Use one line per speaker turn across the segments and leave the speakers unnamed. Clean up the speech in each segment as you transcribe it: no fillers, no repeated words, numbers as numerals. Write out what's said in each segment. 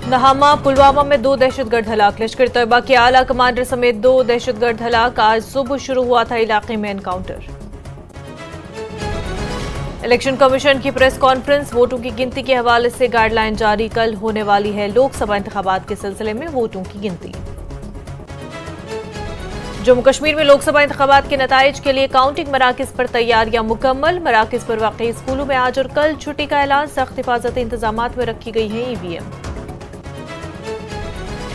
नहामा पुलवामा में 2 दहशतगर्द हलाक। लश्कर तैयबा के आला कमांडर समेत 2 दहशतगर्द हलाक। आज सुबह शुरू हुआ था इलाके में एनकाउंटर। इलेक्शन कमीशन की प्रेस कॉन्फ्रेंस। वोटों की गिनती के हवाले से गाइडलाइन जारी। कल होने वाली है लोकसभा इंतखाबात के सिलसिले में वोटों की गिनती। जम्मू कश्मीर में लोकसभा इंतखाबात के नताइज के लिए काउंटिंग मराकज पर तैयारियां मुकम्मल। मराकज पर वाकई स्कूलों में आज और कल छुट्टी का ऐलान। सख्त हिफाजती इंतजामात में रखी गई है ईवीएम।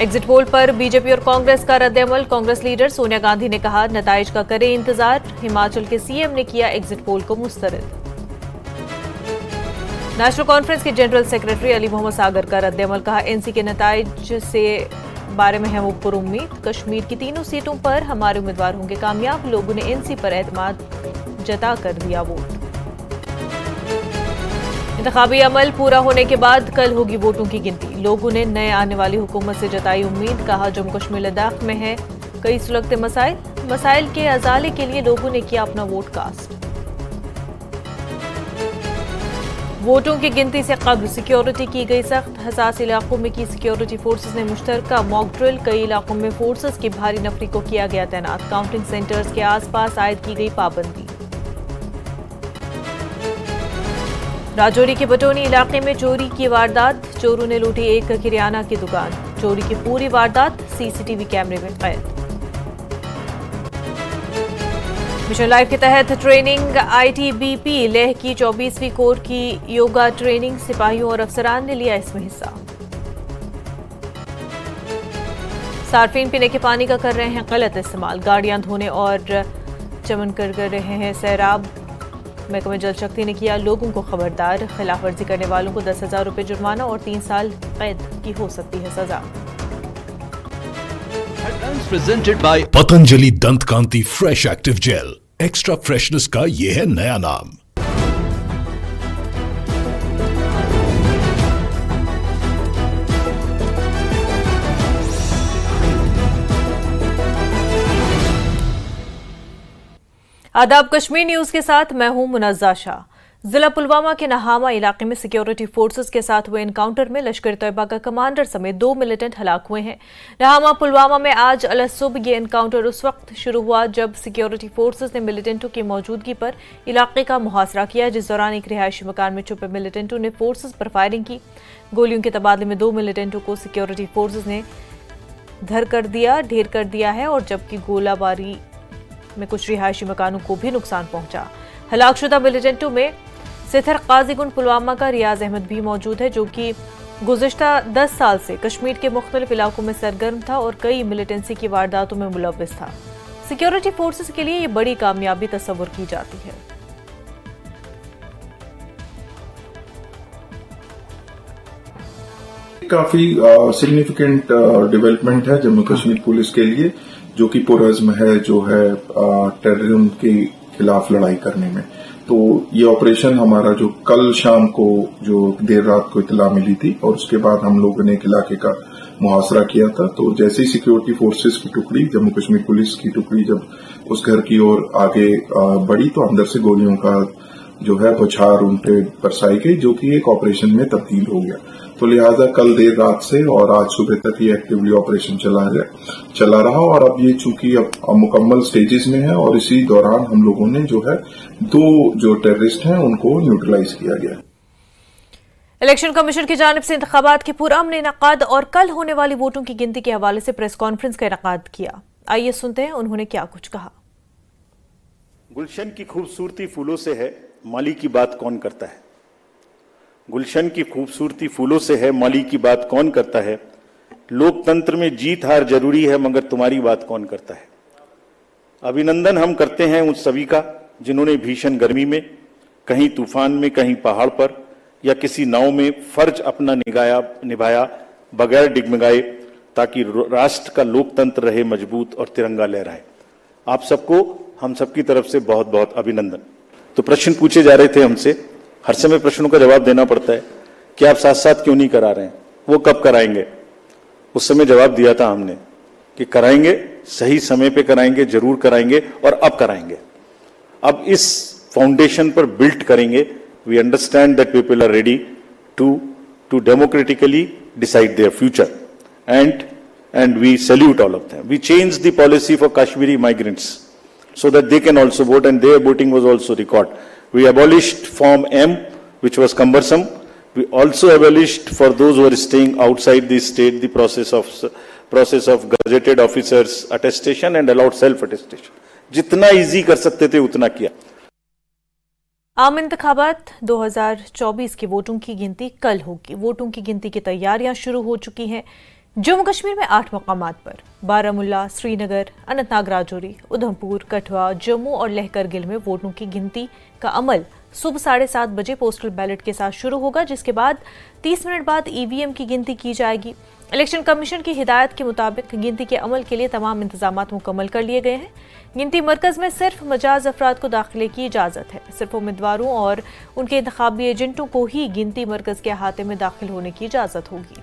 एग्जिट पोल पर बीजेपी और कांग्रेस का रद्द-ए-अमल। कांग्रेस लीडर सोनिया गांधी ने कहा नताइज का करें इंतजार। हिमाचल के सीएम ने किया एग्जिट पोल को मुस्तरद। नेशनल कॉन्फ्रेंस के जनरल सेक्रेटरी अली मोहम्मद सागर का रद्द-ए-अमल। कहा एनसी के नताइज से बारे में है वो पुरुम्मीद। कश्मीर की 3 सीटों पर हमारे उम्मीदवार होंगे कामयाब। लोगों ने एनसी पर एतमाद जता कर दिया वोट। इंतखाबी अमल पूरा होने के बाद कल होगी वोटों की गिनती। लोगों ने नए आने वाली हुकूमत से जताई उम्मीद। कहा जम्मू कश्मीर लद्दाख में है कई सुलगते मसाइल के अजाले के लिए लोगों ने किया अपना वोट कास्ट। वोटों की गिनती से कबल सिक्योरिटी की गई सख्त। हसास इलाकों में की सिक्योरिटी फोर्सेस ने मुश्तरका मॉक ड्रिल। कई इलाकों में फोर्सेस की भारी नफरी को किया गया तैनात। काउंटिंग सेंटर्स के आसपास आयद की गई पाबंदी। राजौरी के बटोनी इलाके में चोरी की वारदात। चोरों ने लूटी एक किराना की दुकान। चोरी की पूरी वारदात सीसीटीवी कैमरे में कैद। मिशन लाइफ के तहत ट्रेनिंग। आईटीबीपी लेह की 24वीं कोर की योगा ट्रेनिंग। सिपाहियों और अफसरान ने लिया इसमें हिस्सा। सार्फिन पीने के पानी का कर रहे हैं गलत इस्तेमाल। गाड़ियां धोने और चमन कर रहे हैं सैराब। महकमे जल शक्ति ने किया लोगों को खबरदार। खिलाफ वर्जी करने वालों को 10,000 रुपये जुर्माना और 3 साल कैद की हो सकती है सजा।
Presented by Patanjali Dant Kanti fresh active gel. Extra freshness का ये है नया नाम।
आदाब कश्मीर न्यूज के साथ मैं हूं मुनज़्ज़ा शाह। जिला पुलवामा के नहामा इलाके में सिक्योरिटी फोर्सेस के साथ हुए एनकाउंटर में लश्कर तैयबा का कमांडर समेत 2 मिलिटेंट हलाक हुए हैं। नहामा पुलवामा में आज अलसुबह ये एनकाउंटर उस वक्त शुरू हुआ जब सिक्योरिटी फोर्सेस ने मिलिटेंटों की मौजूदगी पर इलाके का मुहासरा किया, जिस दौरान एक रिहायशी मकान में छुपे मिलिटेंटों ने फोर्सेस पर फायरिंग की। गोलियों के तबादले में 2 मिलिटेंटों को सिक्योरिटी फोर्सेस ने ढेर कर दिया है और जबकि गोलाबारी में कुछ रिहायशी मकानों को भी नुकसान पहुंचा। हलाकशुदा मिलिटेंटों में सिथर काजीगुंड पुलवामा का रियाज अहमद भी मौजूद है, जो कि गुज़िश्ता 10 साल से कश्मीर के मुख्तलिफ इलाकों में सरगर्म था और कई मिलिटेंसी की वारदातों में मुलव्विस था। सिक्योरिटी फोर्सेस के लिए ये बड़ी कामयाबी तस्वुर की जाती है।
काफी सिग्निफिकेंट डेवलपमेंट है जम्मू कश्मीर पुलिस के लिए, जो कि पुरज़्म है जो है टेररिज्म के खिलाफ लड़ाई करने में। तो ये ऑपरेशन हमारा जो कल शाम को जो देर रात को इतला मिली थी और उसके बाद हम लोगों ने एक इलाके का मुहासरा किया था। तो जैसे ही सिक्योरिटी फोर्सेस की टुकड़ी, जम्मू कश्मीर पुलिस की टुकड़ी जब उस घर की ओर आगे बढ़ी तो अंदर से गोलियों का जो है बौछार उन पे बरसाई गई, जो कि एक ऑपरेशन में तब्दील हो गया। तो लिहाजा कल देर रात से और आज सुबह तक ये एक्टिवली ऑपरेशन चला रहा और अब ये चूंकि अब मुकम्मल स्टेजेस में है और इसी दौरान हम लोगों ने जो है 2 जो टेररिस्ट हैं उनको न्यूट्रलाइज किया गया।
इलेक्शन कमीशन की जानिब से इंतखाबात के पुरअमन इनकाद और कल होने वाली वोटों की गिनती के हवाले से प्रेस कॉन्फ्रेंस का इनकाद किया। आइए सुनते हैं उन्होंने क्या कुछ कहा।
गुलशन की खूबसूरती फूलों से है, माली की बात कौन करता है। गुलशन की खूबसूरती फूलों से है, माली की बात कौन करता है। लोकतंत्र में जीत हार जरूरी है, मगर तुम्हारी बात कौन करता है। अभिनंदन हम करते हैं उन सभी का जिन्होंने भीषण गर्मी में, कहीं तूफान में, कहीं पहाड़ पर या किसी नाव में फर्ज अपना निभाया बगैर डिगमगाए, ताकि राष्ट्र का लोकतंत्र रहे मजबूत और तिरंगा लहराए। आप सबको हम सबकी तरफ से बहुत बहुत अभिनंदन। तो प्रश्न पूछे जा रहे थे हमसे, हर समय प्रश्नों का जवाब देना पड़ता है कि आप साथ साथ क्यों नहीं करा रहे हैं, वो कब कराएंगे। उस समय जवाब दिया था हमने कि कराएंगे, सही समय पे कराएंगे, जरूर कराएंगे और अब कराएंगे। अब इस फाउंडेशन पर बिल्ड करेंगे। We understand that people are ready to to democratically decide their future. And we salute all of them. We changed the policy for Kashmiri migrants so that they can also vote, and their voting was also recorded. We abolished Form M, which was cumbersome. We also abolished for those who are staying outside the state the process of gazetted officers attestation and allowed self attestation. जितना easy कर सकते थे उतना किया।
आम इंतखाबात 2024 की वोटों की गिनती कल होगी। वोटों की गिनती की तैयारियां शुरू हो चुकी हैं। जम्मू कश्मीर में 8 मकामात पर बारामुल्ला, श्रीनगर, अनंतनाग, राजौरी, उधमपुर, कठुआ, जम्मू और लहकर-गिल में वोटों की गिनती का अमल सुबह 7:30 बजे पोस्टल बैलेट के साथ शुरू होगा, जिसके बाद 30 मिनट बाद ईवीएम की गिनती की जाएगी। इलेक्शन कमीशन की हिदायत के मुताबिक गिनती के अमल के लिए तमाम इंतजाम मुकम्मल कर लिए गए हैं। गिनती मरकज में सिर्फ मजाज अफराद को दाखिले की इजाजत है। सिर्फ उम्मीदवारों और उनके इंतखाबी एजेंटों को ही गिनती मरकज के अहाते में दाखिल होने की इजाजत होगी।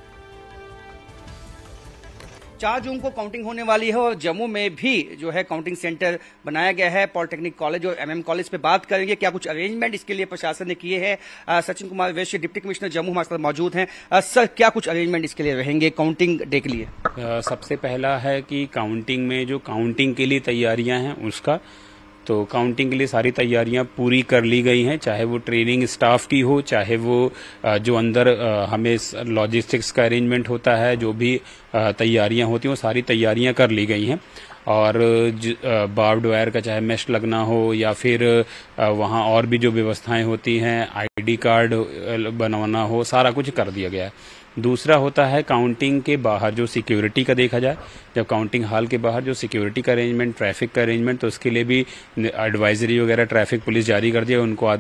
4 जून को काउंटिंग होने वाली है और जम्मू में भी जो है काउंटिंग सेंटर बनाया गया है। पॉलिटेक्निक कॉलेज और एमएम कॉलेज पे बात करेंगे क्या कुछ अरेंजमेंट इसके लिए प्रशासन ने किए हैं। सचिन कुमार वैश्य डिप्टी कमिश्नर जम्मू हमारे साथ मौजूद हैं। सर, क्या कुछ अरेंजमेंट इसके लिए रहेंगे काउंटिंग डे के लिए?
सबसे पहला है कि काउंटिंग में जो काउंटिंग के लिए तैयारियां हैं उसका, तो काउंटिंग के लिए सारी तैयारियां पूरी कर ली गई हैं, चाहे वो ट्रेनिंग स्टाफ की हो, चाहे वो जो अंदर हमें लॉजिस्टिक्स का अरेंजमेंट होता है, जो भी तैयारियां होती हैं वो सारी तैयारियां कर ली गई हैं। और बार्ब्ड वायर का चाहे मेश लगना हो या फिर वहाँ और भी जो व्यवस्थाएं होती हैं, आईडी कार्ड बनवाना हो, सारा कुछ कर दिया गया है। दूसरा होता है काउंटिंग के बाहर जो सिक्योरिटी का देखा जाए, जब काउंटिंग हॉल के बाहर जो सिक्योरिटी का अरेंजमेंट, ट्रैफिक का अरेंजमेंट, तो उसके लिए भी एडवाइजरी वगैरह ट्रैफिक पुलिस जारी कर दिया। उनको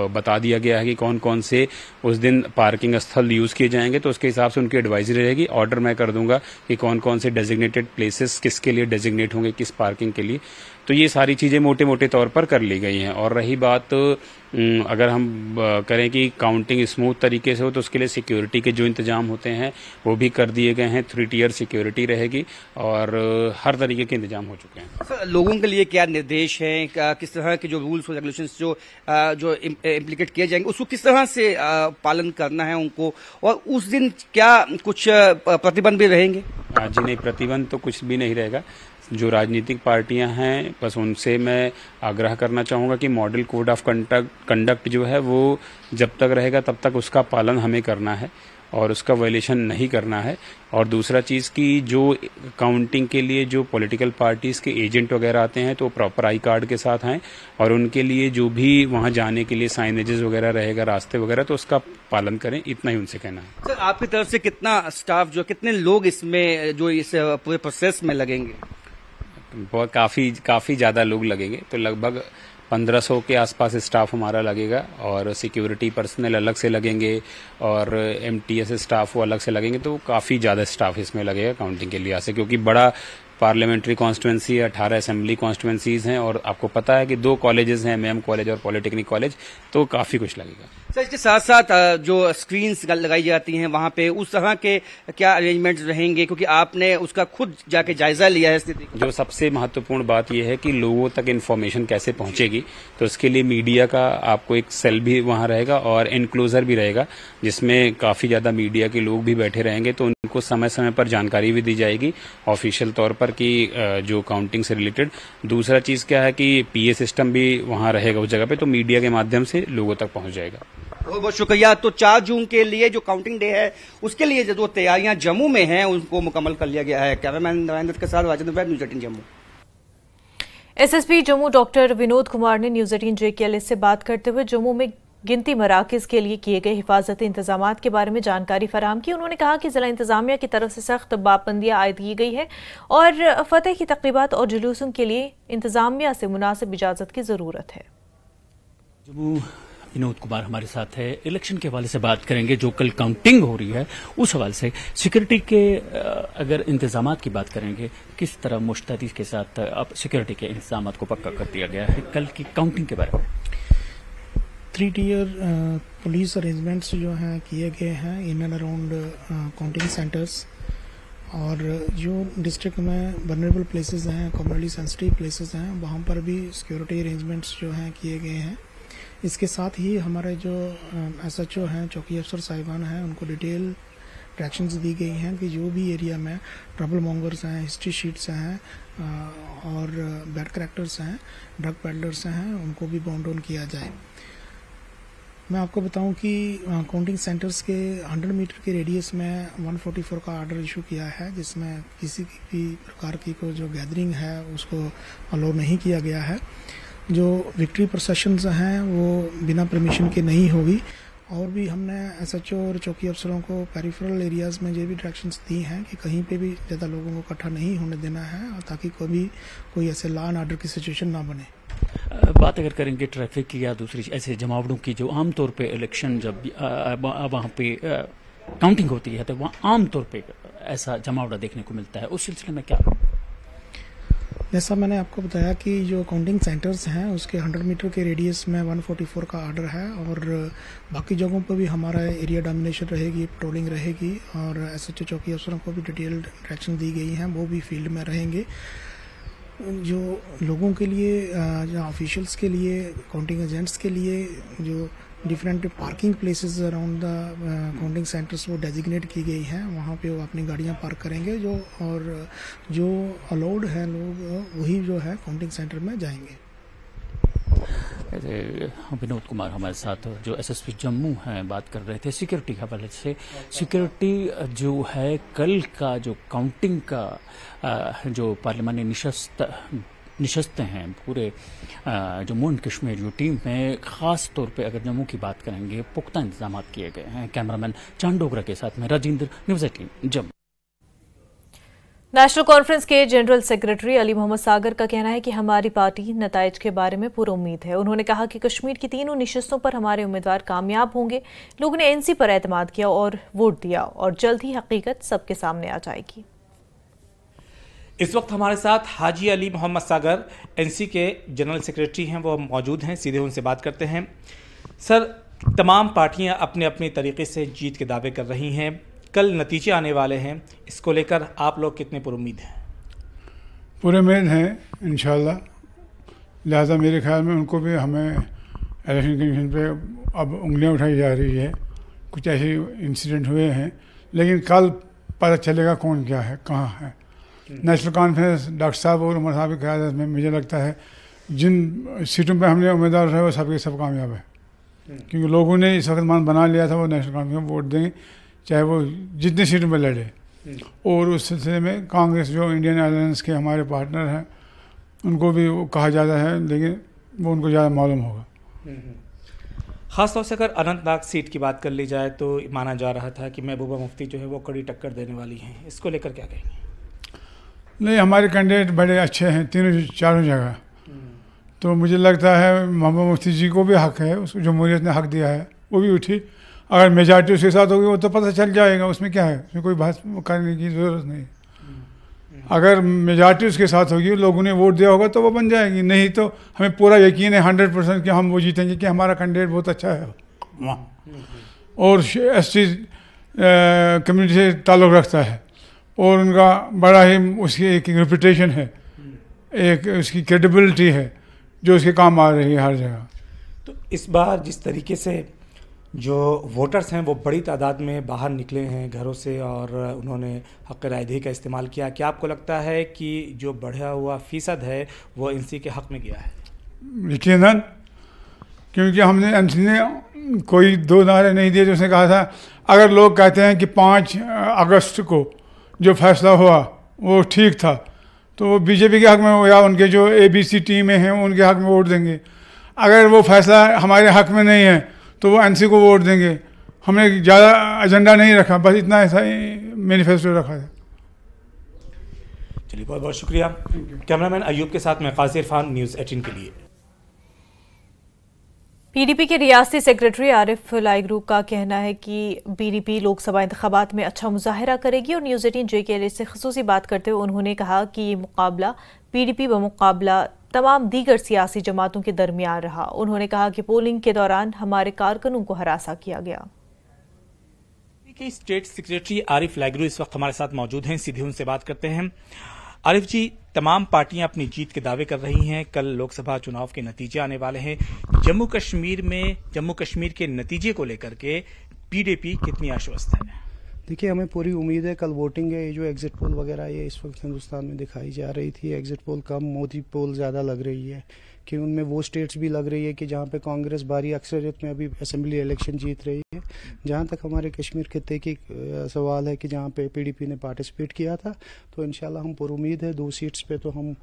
बता दिया गया है कि कौन कौन से उस दिन पार्किंग स्थल यूज़ किए जाएंगे, तो उसके हिसाब से उनकी एडवाइजरी रहेगी। ऑर्डर मैं कर दूंगा कि कौन कौन से डेजिग्नेटेड प्लेसेस किसके लिए डेजिग्नेट होंगे, किस पार्किंग के लिए। तो ये सारी चीज़ें मोटे मोटे तौर पर कर ली गई हैं। और रही बात अगर हम करें कि काउंटिंग स्मूथ तरीके से हो, तो उसके लिए सिक्योरिटी के जो इंतजाम होते हैं वो भी कर दिए गए हैं। 3 टियर सिक्योरिटी रहेगी और हर तरीके के इंतजाम हो चुके हैं।
सर, लोगों के लिए क्या निर्देश हैं, किस तरह के जो रूल्स और रेगुलेशंस जो इम्प्लीकेट किए जाएंगे उसको किस तरह से पालन करना है उनको, और उस दिन क्या कुछ प्रतिबंध भी रहेंगे?
जी नहीं, प्रतिबंध तो कुछ भी नहीं रहेगा। जो राजनीतिक पार्टियां हैं बस उनसे मैं आग्रह करना चाहूँगा कि मॉडल कोड ऑफ कंडक्ट जो है वो जब तक रहेगा तब तक उसका पालन हमें करना है और उसका वायलेशन नहीं करना है। और दूसरा चीज़ कि जो काउंटिंग के लिए जो पॉलिटिकल पार्टीज़ के एजेंट वगैरह आते हैं तो प्रॉपर आई कार्ड के साथ आएँ, और उनके लिए जो भी वहाँ जाने के लिए साइनेजेस वगैरह रहेगा, रास्ते वगैरह, तो उसका पालन करें, इतना ही उनसे कहना है।
सर, आपकी तरफ से कितना स्टाफ, जो कितने लोग इसमें जो इस पूरे प्रोसेस में लगेंगे?
बहुत काफ़ी ज़्यादा लोग लगेंगे, तो लगभग 1500 के आसपास स्टाफ हमारा लगेगा, और सिक्योरिटी पर्सनल अलग से लगेंगे और एमटीएस स्टाफ वो अलग से लगेंगे। तो काफ़ी ज़्यादा स्टाफ इसमें लगेगा काउंटिंग के लिहाज से, क्योंकि बड़ा पार्लियामेंट्री कॉन्स्टिट्यूंसी है, 18 असेंबली कॉन्स्टिट्यूंसीज हैं, और आपको पता है कि 2 कॉलेजेस हैं, एमएम कॉलेज और पॉलिटेक्निक कॉलेज, तो काफ़ी कुछ लगेगा।
सर, इसके साथ साथ जो स्क्रीन्स लगाई जाती हैं वहाँ पे उस तरह के क्या अरेंजमेंट्स रहेंगे, क्योंकि आपने उसका खुद जाके जायजा लिया है स्थिति? जो
सबसे महत्वपूर्ण बात यह है कि लोगों तक इन्फॉर्मेशन कैसे पहुंचेगी, तो उसके लिए मीडिया का आपको एक सेल भी वहाँ रहेगा और एनक्लोजर भी रहेगा, जिसमें काफ़ी ज़्यादा मीडिया के लोग भी बैठे रहेंगे। तो उनको समय समय पर जानकारी भी दी जाएगी ऑफिशियल तौर पर कि जो काउंटिंग से रिलेटेड। दूसरा चीज़ क्या है कि पीए सिस्टम भी वहाँ रहेगा उस जगह पे, तो मीडिया के माध्यम से लोगों तक पहुँच जाएगा।
बहुत बहुत शुक्रिया। तो 4 जून के लिए जो काउंटिंग डे है उसके लिए जो तैयारियां जम्मू में हैं उनको मुकम्मल कर लिया गया है। कैमरामैन नारायण दत्त के साथ Rajendra Vaid, news 18 Jammu.
SSP Jammu doctor Vinod Kumar ने न्यूज़ 18 JKLS से बात करते हुए जम्मू में गिनती मराकज के लिए किए गए हिफाजती इंतजाम के बारे में जानकारी फराहम की। उन्होंने कहा कि जिला इंतजामिया की तरफ से सख्त पाबंदियां आयद की गई है और फतेह की तकरीबात और जुलूसों के लिए इंतजामिया से मुनासिब इजाजत की जरूरत है।
जम्मू विनोद कुमार हमारे साथ है। इलेक्शन के हवाले से बात करेंगे, जो कल काउंटिंग हो रही है उस हवाले से। सिक्योरिटी के अगर इंतजामात की बात करेंगे, किस तरह मुश्तैदी के साथ अब सिक्योरिटी के इंतजामात को पक्का कर दिया गया है कल की काउंटिंग के बारे में?
3 टियर पुलिस अरेंजमेंट्स जो हैं किए गए हैं in and around counting centres, और जो डिस्ट्रिक्ट में वल्नरेबल प्लेसेस हैं, कम्युनिटी सेंसिटिव प्लेसेस हैं, वहाँ पर भी सिक्योरिटी अरेंजमेंट्स जो हैं किए गए हैं। इसके साथ ही हमारे जो SHO हैं, चौकी अफसर साहिबान हैं, उनको डिटेल डायरेक्शंस दी गई हैं कि जो भी एरिया में ट्रबल मॉन्गर्स हैं, हिस्ट्री शीट्स हैं और बैड कैरेक्टर्स हैं, ड्रग पेडलर्स हैं, उनको भी बाउंड डाउन किया जाए। मैं आपको बताऊं कि काउंटिंग सेंटर्स के 100 मीटर के रेडियस में 144 का ऑर्डर इशू किया है, जिसमें किसी भी प्रकार की कोई जो गैदरिंग है उसको अलाउ नहीं किया गया है। जो विक्ट्री प्रोसेशंस हैं वो बिना परमिशन के नहीं होगी। और भी हमने SHO और चौकी अफसरों को पेरिफेरल एरियाज में ये भी डायरेक्शंस दी हैं कि कहीं पे भी ज़्यादा लोगों को इकट्ठा नहीं होने देना है, और ताकि कभी कोई ऐसे लॉ एंड ऑर्डर की सिचुएशन ना बने।
बात अगर करेंगे ट्रैफिक की या दूसरी ऐसे जमावड़ों की, जो आमतौर पे इलेक्शन जब वहाँ पे काउंटिंग होती है तो वहाँ आमतौर पे ऐसा जमावड़ा देखने को मिलता है, उस सिलसिले में क्या?
जैसा मैंने आपको बताया कि जो काउंटिंग सेंटर्स हैं उसके 100 मीटर के रेडियस में 144 का ऑर्डर है, और बाकी जगहों पर भी हमारा एरिया डोमिनेशन रहेगी, पेट्रोलिंग रहेगी, और SHO चौकी अफसरों को भी डिटेल डायरेक्शन दी गई हैं, वो भी फील्ड में रहेंगे। जो लोगों के लिए, जो ऑफिशियल्स के लिए, काउंटिंग एजेंट्स के लिए जो different parking places around the counting centres वो डेजिग्नेट की गई हैं, वहाँ पे वो अपनी गाड़ियाँ पार्क करेंगे, और जो अलाउड है लोग वही जो है काउंटिंग सेंटर में जाएंगे।
विनोद कुमार हमारे साथ जो SSP जम्मू हैं बात कर रहे थे सिक्योरिटी के हवाले से। सिक्योरिटी जो है कल का जो काउंटिंग का जो पार्लियामानी निशस्तें हैं पूरे जम्मू एंड कश्मीर जो टीम में, खास तौर पे अगर जम्मू की बात करेंगे पुख्ता इंतजाम किए गए हैं। कैमरामैन चांडोगरा के साथ में Rajendra, news 18 Jammu.
National conference के जनरल सेक्रेटरी अली मोहम्मद सागर का कहना है कि हमारी पार्टी नताइज के बारे में पूरी उम्मीद है। उन्होंने कहा कि कश्मीर की तीनों निशस्तों पर हमारे उम्मीदवार कामयाब होंगे। लोगों ने NC पर एतमाद किया और वोट दिया, और जल्द ही हकीकत सबके सामने आ जाएगी।
इस वक्त हमारे साथ हाजी अली मोहम्मद सागर NC के जनरल सेक्रेटरी हैं, वो मौजूद हैं। सीधे उनसे बात करते हैं। सर, तमाम पार्टियां अपने अपने तरीके से जीत के दावे कर रही हैं, कल नतीजे आने वाले हैं, इसको लेकर आप लोग कितने पुरुम्मीद हैं?
पूरे उम्मीद हैं इंशाल्लाह। लिहाजा मेरे ख्याल में उनको भी हमें इलेक्शन कमीशन पे अब उंगलियां उठाई जा रही है। कुछ ऐसे इंसिडेंट हुए हैं, लेकिन कल पता चलेगा कौन क्या है, कहाँ है। नेशनल कॉन्फ्रेंस डॉक्टर साहब और उमर साहब की क़यादत में मुझे लगता है जिन सीटों पे हमने उम्मीदवार रहे वो सबके सब कामयाब है, क्योंकि लोगों ने इस वक्त मान बना लिया था वो नेशनल कॉन्फ्रेंस में वोट देंगे चाहे वो जितनी सीटों पर लड़े। और उस सिलसिले में कांग्रेस जो इंडियन अलायंस के हमारे पार्टनर हैं उनको भी कहा जाता है, लेकिन वो उनको ज़्यादा मालूम होगा।
ख़ासतौर से अगर अनंतनाग सीट की बात कर ली जाए तो माना जा रहा था कि महबूबा मुफ्ती जो है वो कड़ी टक्कर देने वाली हैं, इसको लेकर क्या कहेंगे?
नहीं, हमारे कैंडिडेट बड़े अच्छे हैं तीनों चारों जगह, तो मुझे लगता है महबूबा मुफ्ती जी को भी हक है, उसको जमहूरियत ने हक दिया है, वो भी उठी। अगर मेजॉरिटी उसके साथ होगी वो तो पता चल जाएगा, उसमें क्या है, उसमें कोई बहस करने की ज़रूरत नहीं। अगर मेजॉरिटी उसके साथ होगी, लोगों ने वोट दिया होगा तो वो बन जाएगी, नहीं तो हमें पूरा यकीन है 100% कि हम वो जीतेंगे कि हमारा कैंडिडेट बहुत अच्छा है और SC कम्युनिटी से ताल्लुक़ रखता है, और उनका बड़ा ही उसकी एक रेपुटेशन है, एक उसकी क्रेडिबिलिटी है जो उसके काम आ रही है हर जगह।
तो इस बार जिस तरीके से जो वोटर्स हैं वो बड़ी तादाद में बाहर निकले हैं घरों से और उन्होंने हक़ राय का इस्तेमाल किया, क्या आपको लगता है कि जो बढ़ा हुआ फ़ीसद है वो NC के हक़ में गया है?
यकीनन, क्योंकि हमने NC ने कोई दो नारे नहीं दिए। जो उसने कहा था अगर लोग कहते हैं कि 5 अगस्त को जो फैसला हुआ वो ठीक था तो वो BJP के हक़ में या उनके जो ABC टीमें हैं उनके हक़ में वोट देंगे। अगर वो फैसला हमारे हक़ में नहीं है तो वो NC को वोट देंगे। हमने ज़्यादा एजेंडा नहीं रखा, बस इतना ऐसा ही मैनिफेस्टो रखा है।
चलिए, बहुत बहुत शुक्रिया। कैमरामैन अयूब के साथ मैं काज़ी इरफान, न्यूज़ 18 के लिए।
PDP के रियासती सेक्रेटरी आरिफ लाइगरू का कहना है कि PDP लोकसभा इंतखाबात में अच्छा मुजाहरा करेगी, और न्यूज़ 18 JKL से खसूसी बात करते हुए उन्होंने कहा कि ये मुकाबला PDP बमुकाबला तमाम दीगर सियासी जमातों के दरमियान रहा। उन्होंने कहा कि पोलिंग के दौरान हमारे कारकुनों को हरासा किया गया।
स्टेट सेक्रेटरी आरिफ लाइगरू इस वक्त हमारे साथ मौजूद हैं, सीधे उनसे बात करते हैं। आरिफ जी, तमाम पार्टियां अपनी जीत के दावे कर रही हैं। कल लोकसभा चुनाव के नतीजे आने वाले हैं। जम्मू कश्मीर के नतीजे को लेकर के पीडीपी कितनी आश्वस्त है?
देखिए, हमें पूरी उम्मीद है। कल वोटिंग है, ये जो एग्जिट पोल वगैरह ये इस वक्त हिंदुस्तान में दिखाई जा रही थी, एग्जिट पोल कम, मोदी पोल ज़्यादा लग रही है कि उनमें वो स्टेट्स भी लग रही है कि जहाँ पे कांग्रेस भारी अक्सरियत में अभी असेंबली इलेक्शन जीत रही है। जहाँ तक हमारे कश्मीर खित्ते की सवाल है कि जहाँ पे पीडीपी ने पार्टिसिपेट किया था, तो इंशाल्लाह हम पूरी उम्मीद है 2 सीट्स पे तो हम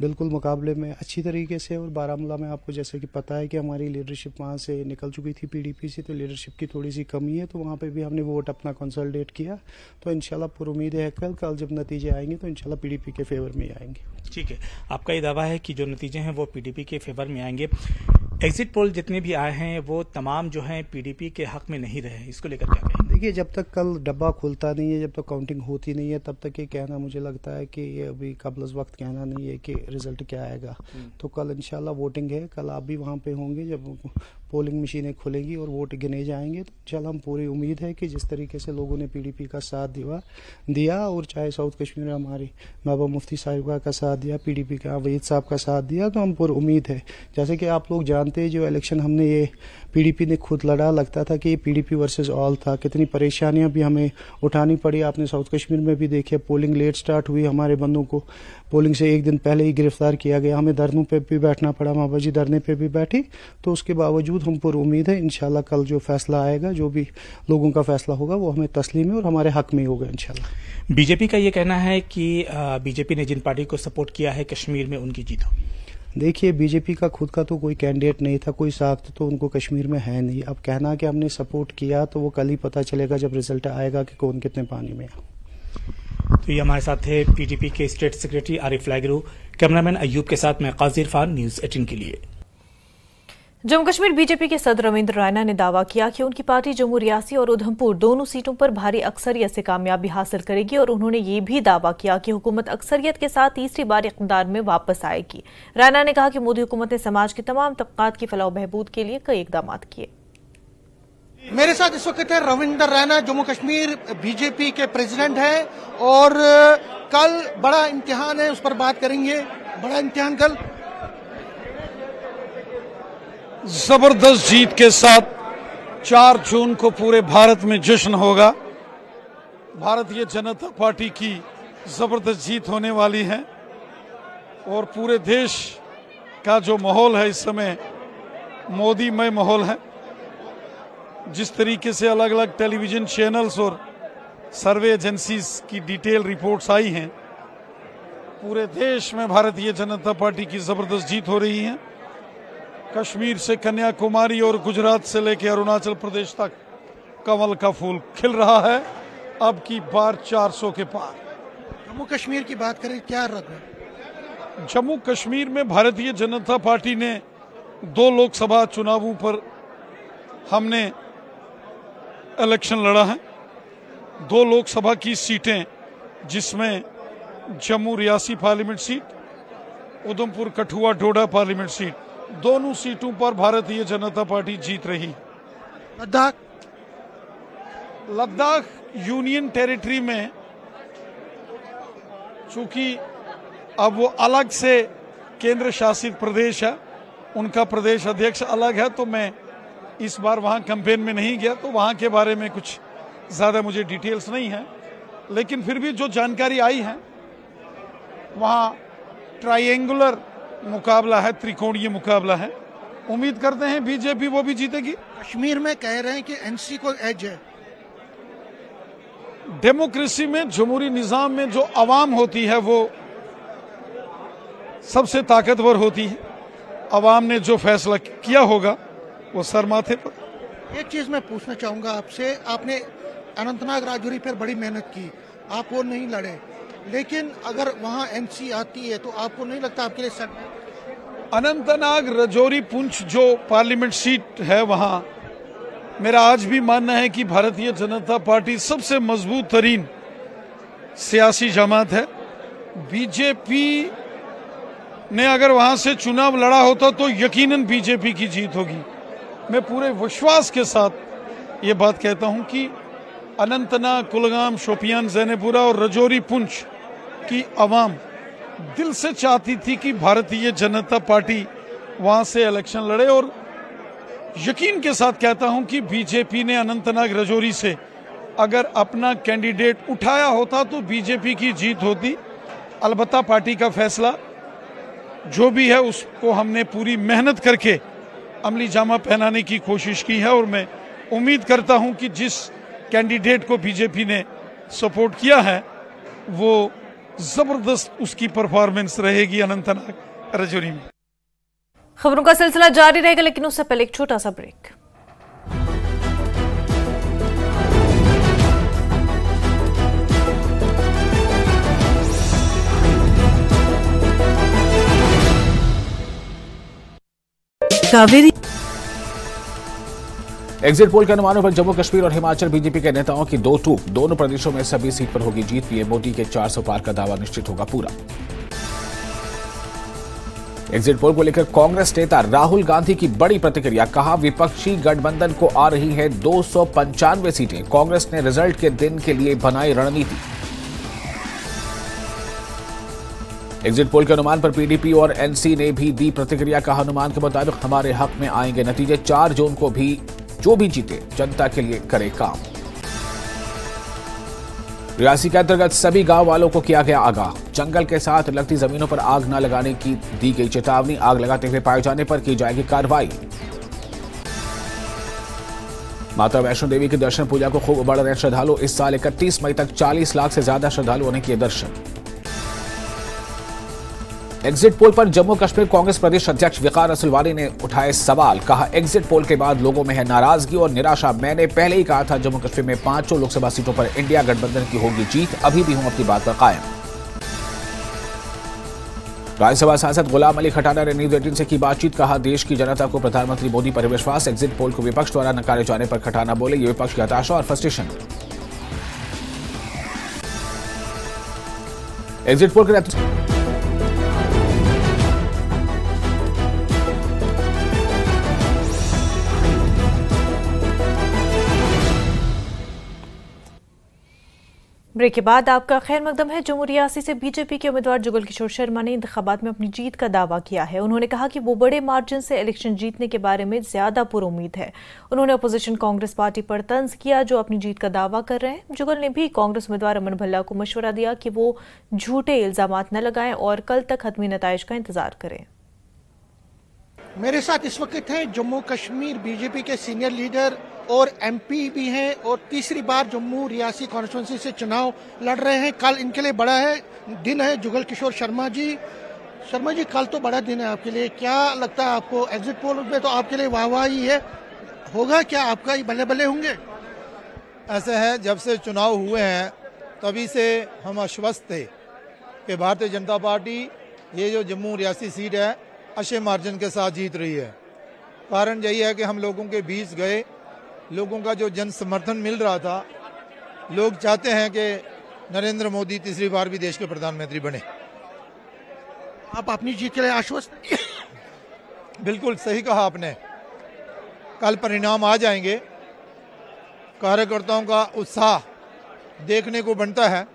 बिल्कुल मुकाबले में अच्छी तरीके से। और बारामूला में आपको जैसे कि पता है कि हमारी लीडरशिप वहाँ से निकल चुकी थी पीडीपी से, तो लीडरशिप की थोड़ी सी कमी है, तो वहाँ पे भी हमने वोट अपना कंसोलिडेट किया। तो इंशाल्लाह पूरी उम्मीद है कल जब नतीजे आएंगे तो इंशाल्लाह पीडीपी के फेवर में आएंगे।
ठीक है, आपका ये दावा है कि जो नतीजे हैं वो पीडीपी के फेवर में आएंगे। एग्जिट पोल जितने भी आए हैं वो तमाम जो हैं पीडीपी के हक में नहीं रहे, इसको लेकर क्या कहेंगे?
देखिए, जब तक कल डब्बा खुलता नहीं है, जब तक काउंटिंग होती नहीं है, तब तक ये कहना मुझे लगता है कि ये अभी कबल वक्त कहना नहीं है कि रिजल्ट क्या आएगा। तो कल इंशाल्लाह वोटिंग है, कल आप भी वहाँ पे होंगे जब पोलिंग मशीनें खुलेंगी और वोट गिने जाएंगे। तो इंशाल्लाह हम पूरी उम्मीद है कि जिस तरीके से लोगों ने पीडीपी का साथ दिया और चाहे साउथ कश्मीर में हमारी महबूबा मुफ्ती साहिबा का साथ दिया, पीडीपी का वहीद साहब का साथ दिया, तो हम पूरी उम्मीद है। जैसे कि आप लोग जानते हैं, जो इलेक्शन हमने ये पीडीपी ने खुद लड़ा, लगता था कि ये पीडीपी वर्सेस ऑल था, कितनी परेशानियां भी हमें उठानी पड़ी। आपने साउथ कश्मीर में भी देखे, पोलिंग लेट स्टार्ट हुई, हमारे बंदों को पोलिंग से 1 दिन पहले ही गिरफ्तार किया गया, हमें धरनों पे भी बैठना पड़ा, महबूबा जी धरने पे भी बैठी। तो उसके बावजूद हम पूरी उम्मीद है इंशाल्लाह कल जो फैसला आएगा, जो भी लोगों का फैसला होगा, वो हमें तस्लीम है और हमारे हक में होगा इंशाल्लाह।
बीजेपी का ये कहना है कि बीजेपी ने जिन पार्टी को सपोर्ट किया है कश्मीर में उनकी जीत होगी।
देखिए, बीजेपी का खुद का तो कोई कैंडिडेट नहीं था, कोई साख्त तो उनको कश्मीर में है नहीं। अब कहना कि हमने सपोर्ट किया तो वो कल ही पता चलेगा जब रिजल्ट आएगा कि कौन कितने पानी में है।
तो ये हमारे साथ थे पीडीपी के state secretary Arif Laigaru. Cameraman Ayub के साथ मैं काजी इरफान, न्यूज़ 18 के लिए।
जम्मू कश्मीर बीजेपी के सदर रविंद्र रैना ने दावा किया कि उनकी पार्टी जम्मू रियासी और उधमपुर दोनों सीटों पर भारी अक्सरियत से कामयाबी हासिल करेगी और उन्होंने ये भी दावा किया कि हुकूमत अक्सरियत के साथ तीसरी बार इक़्तिदार में वापस आएगी। रैना ने कहा कि मोदी हुकूमत ने समाज के तमाम तबकात की फलाह बहबूद के लिए कई इक़दाम किए।
मेरे साथ इस वक्त है रविंद्र रैना, जम्मू कश्मीर बीजेपी के प्रेसिडेंट है, और कल बड़ा इम्तिहान है, उस पर बात करेंगे। बड़ा इम्तिहान कल
जबरदस्त जीत के साथ 4 जून को पूरे भारत में जश्न होगा। भारतीय जनता पार्टी की जबरदस्त जीत होने वाली है और पूरे देश का जो माहौल है इस समय मोदीमय माहौल है। जिस तरीके से अलग अलग टेलीविजन चैनल्स और सर्वे एजेंसीज की डिटेल रिपोर्ट्स आई हैं, पूरे देश में भारतीय जनता पार्टी की जबरदस्त जीत हो रही है। कश्मीर से कन्याकुमारी और गुजरात से लेकर अरुणाचल प्रदेश तक कमल का फूल खिल रहा है। अब की बार 400 के पार।
जम्मू कश्मीर की बात करें, क्या रंग है?
जम्मू कश्मीर में भारतीय जनता पार्टी ने 2 लोकसभा चुनावों पर हमने इलेक्शन लड़ा है। 2 लोकसभा की सीटें, जिसमें जम्मू रियासी पार्लियामेंट सीट, उधमपुर कठुआ डोडा पार्लियामेंट सीट, दोनों सीटों पर भारतीय जनता पार्टी जीत रही। लद्दाख यूनियन टेरिटरी में चूंकि अब वो अलग से केंद्र शासित प्रदेश है, उनका प्रदेश अध्यक्ष अलग है, तो मैं इस बार वहां कैंपेन में नहीं गया, तो वहां के बारे में कुछ ज्यादा मुझे डिटेल्स नहीं है। लेकिन फिर भी जो जानकारी आई है, वहां ट्रायंगुलर मुकाबला है, त्रिकोणीय मुकाबला है। उम्मीद करते हैं बीजेपी वो भी जीतेगी।
कश्मीर में कह रहे हैं कि एनसी को एज है।
डेमोक्रेसी में, जमहूरी निजाम में जो अवाम होती है वो सबसे ताकतवर होती है। अवाम ने जो फैसला किया होगा वो सर माथे पर।
एक चीज मैं पूछना चाहूंगा आपसे, आपने अनंतनाग राजौरी पर बड़ी मेहनत की, आप वो नहीं लड़े, लेकिन अगर वहां एनसी आती है तो आपको नहीं लगता आपके लिए सर?
अनंतनाग राजौरी पुंछ जो पार्लियामेंट सीट है, वहां मेरा आज भी मानना है कि भारतीय जनता पार्टी सबसे मजबूत तरीन सियासी जमात है। बीजेपी ने अगर वहां से चुनाव लड़ा होता तो यकीनन बीजेपी की जीत होगी। मैं पूरे विश्वास के साथ ये बात कहता हूं कि अनंतनाग, कुलगाम, शोपियान, जैनेपुरा और राजौरी पुंछ की अवाम दिल से चाहती थी कि भारतीय जनता पार्टी वहां से इलेक्शन लड़े, और यकीन के साथ कहता हूं कि बीजेपी ने अनंतनाग राजौरी से अगर अपना कैंडिडेट उठाया होता तो बीजेपी की जीत होती। अलबत्ता पार्टी का फैसला जो भी है उसको हमने पूरी मेहनत करके अमली जामा पहनाने की कोशिश की है, और मैं उम्मीद करता हूं कि जिस कैंडिडेट को बीजेपी ने सपोर्ट किया है वो जबरदस्त उसकी परफॉर्मेंस रहेगी अनंतनाग राजौरी में।
खबरों का सिलसिला जारी रहेगा, लेकिन उससे पहले एक छोटा सा ब्रेक।
कावेरी
एग्जिट पोल के अनुमानों पर जम्मू कश्मीर और हिमाचल बीजेपी के नेताओं की दो टूक। दोनों प्रदेशों में सभी सीट पर होगी जीत। पीएम मोदी के 400 पार का दावा निश्चित होगा पूरा। एग्जिट पोल को लेकर कांग्रेस नेता राहुल गांधी की बड़ी प्रतिक्रिया। कहा, विपक्षी गठबंधन को आ रही है 295 सीटें। कांग्रेस ने रिजल्ट के दिन के लिए बनाई रणनीति। एग्जिट पोल के अनुमान पर पीडीपी और एनसी ने भी दी प्रतिक्रिया। कहा, अनुमान के मुताबिक हमारे हक में आएंगे नतीजे। 4 जून को भी जो भी जीते जनता के लिए करे काम। रियासी के अंतर्गत सभी गांव वालों को किया गया आगाह। जंगल के साथ लगती जमीनों पर आग न लगाने की दी गई चेतावनी। आग लगाते हुए पाए जाने पर की जाएगी कार्रवाई। माता वैष्णो देवी के दर्शन पूजा को खूब बढ़ रहे श्रद्धालु। इस साल 31 मई तक 40 लाख से ज्यादा श्रद्धालुओं ने किए दर्शन। एग्जिट पोल पर जम्मू कश्मीर कांग्रेस प्रदेश अध्यक्ष वकार असलवानी ने उठाए सवाल। कहा, एग्जिट पोल के बाद लोगों में है नाराजगी और निराशा। मैंने पहले ही कहा था जम्मू कश्मीर में 5 लोकसभा सीटों पर इंडिया गठबंधन की होगी जीत। अभी भी हूं अपनी बात पर कायम। राज्यसभा सांसद गुलाम अली खटाना ने न्यूज 18 से की बातचीत। कहा, देश की जनता को प्रधानमंत्री मोदी पर विश्वास। एग्जिट पोल को विपक्ष द्वारा नकारे जाने पर खटाना बोले, ये विपक्ष की हताशा और फ्रस्ट्रेशन। एग्जिट पोल के
ब्रेक के बाद आपका खैर मकदम है। जम्मू रियासी से बीजेपी के उम्मीदवार जुगल किशोर शर्मा ने इंतखाबात में अपनी जीत का दावा किया है। उन्होंने कहा कि वो बड़े मार्जिन से इलेक्शन जीतने के बारे में ज्यादा पुरुम्मीद है। उन्होंने अपोजिशन कांग्रेस पार्टी पर तंज किया जो अपनी जीत का दावा कर रहे हैं। जुगल ने भी कांग्रेस उम्मीदवार अमन भल्ला को मशवरा दिया कि वो झूठे इल्जामात न लगाएं और कल तक हतमी नताइज का इंतजार करें।
मेरे साथ इस वक्त हैं जम्मू कश्मीर बीजेपी के सीनियर लीडर और एमपी भी हैं और तीसरी बार जम्मू रियासी कॉन्स्टिट्यूंसी से चुनाव लड़ रहे हैं। कल इनके लिए बड़ा दिन है। जुगल किशोर शर्मा जी, कल तो बड़ा दिन है आपके लिए। क्या लगता है आपको? एग्जिट पोल में तो आपके लिए वाह ही है, होगा क्या आपका ही बल्ले बल्ले होंगे?
ऐसे है, जब से चुनाव हुए हैं तभी से हम आश्वस्त थे कि भारतीय जनता पार्टी ये जो जम्मू रियासी सीट है अच्छे मार्जिन के साथ जीत रही है। कारण यही है कि हम लोगों के बीच गए, लोगों का जो जन समर्थन मिल रहा था। लोग चाहते हैं कि नरेंद्र मोदी तीसरी बार भी देश के प्रधानमंत्री बने।
आप अपनी जीत के लिए आश्वस्त?
बिल्कुल सही कहा आपने। कल परिणाम आ जाएंगे। कार्यकर्ताओं का उत्साह देखने को बनता है।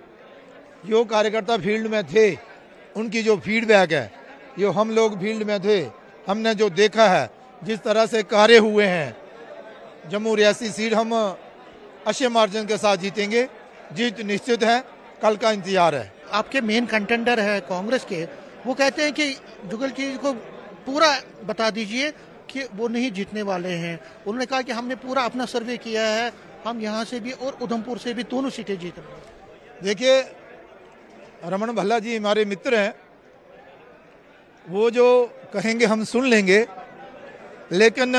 जो कार्यकर्ता फील्ड में थे उनकी जो फीडबैक है, जो हम लोग फील्ड में थे, हमने जो देखा है, जिस तरह से कार्य हुए हैं, जम्मू रियासी सीट हम अच्छे मार्जिन के साथ जीतेंगे। जीत निश्चित है, कल का इंतजार है।
आपके मेन कंटेंडर है कांग्रेस के, वो कहते हैं कि जुगल जी को पूरा बता दीजिए कि वो नहीं जीतने वाले हैं। उन्होंने कहा कि हमने पूरा अपना सर्वे किया है, हम यहाँ से भी और उधमपुर से भी दोनों सीटें जीत रहे हैं।
देखिए, रमन भल्ला जी हमारे मित्र हैं, वो जो कहेंगे हम सुन लेंगे, लेकिन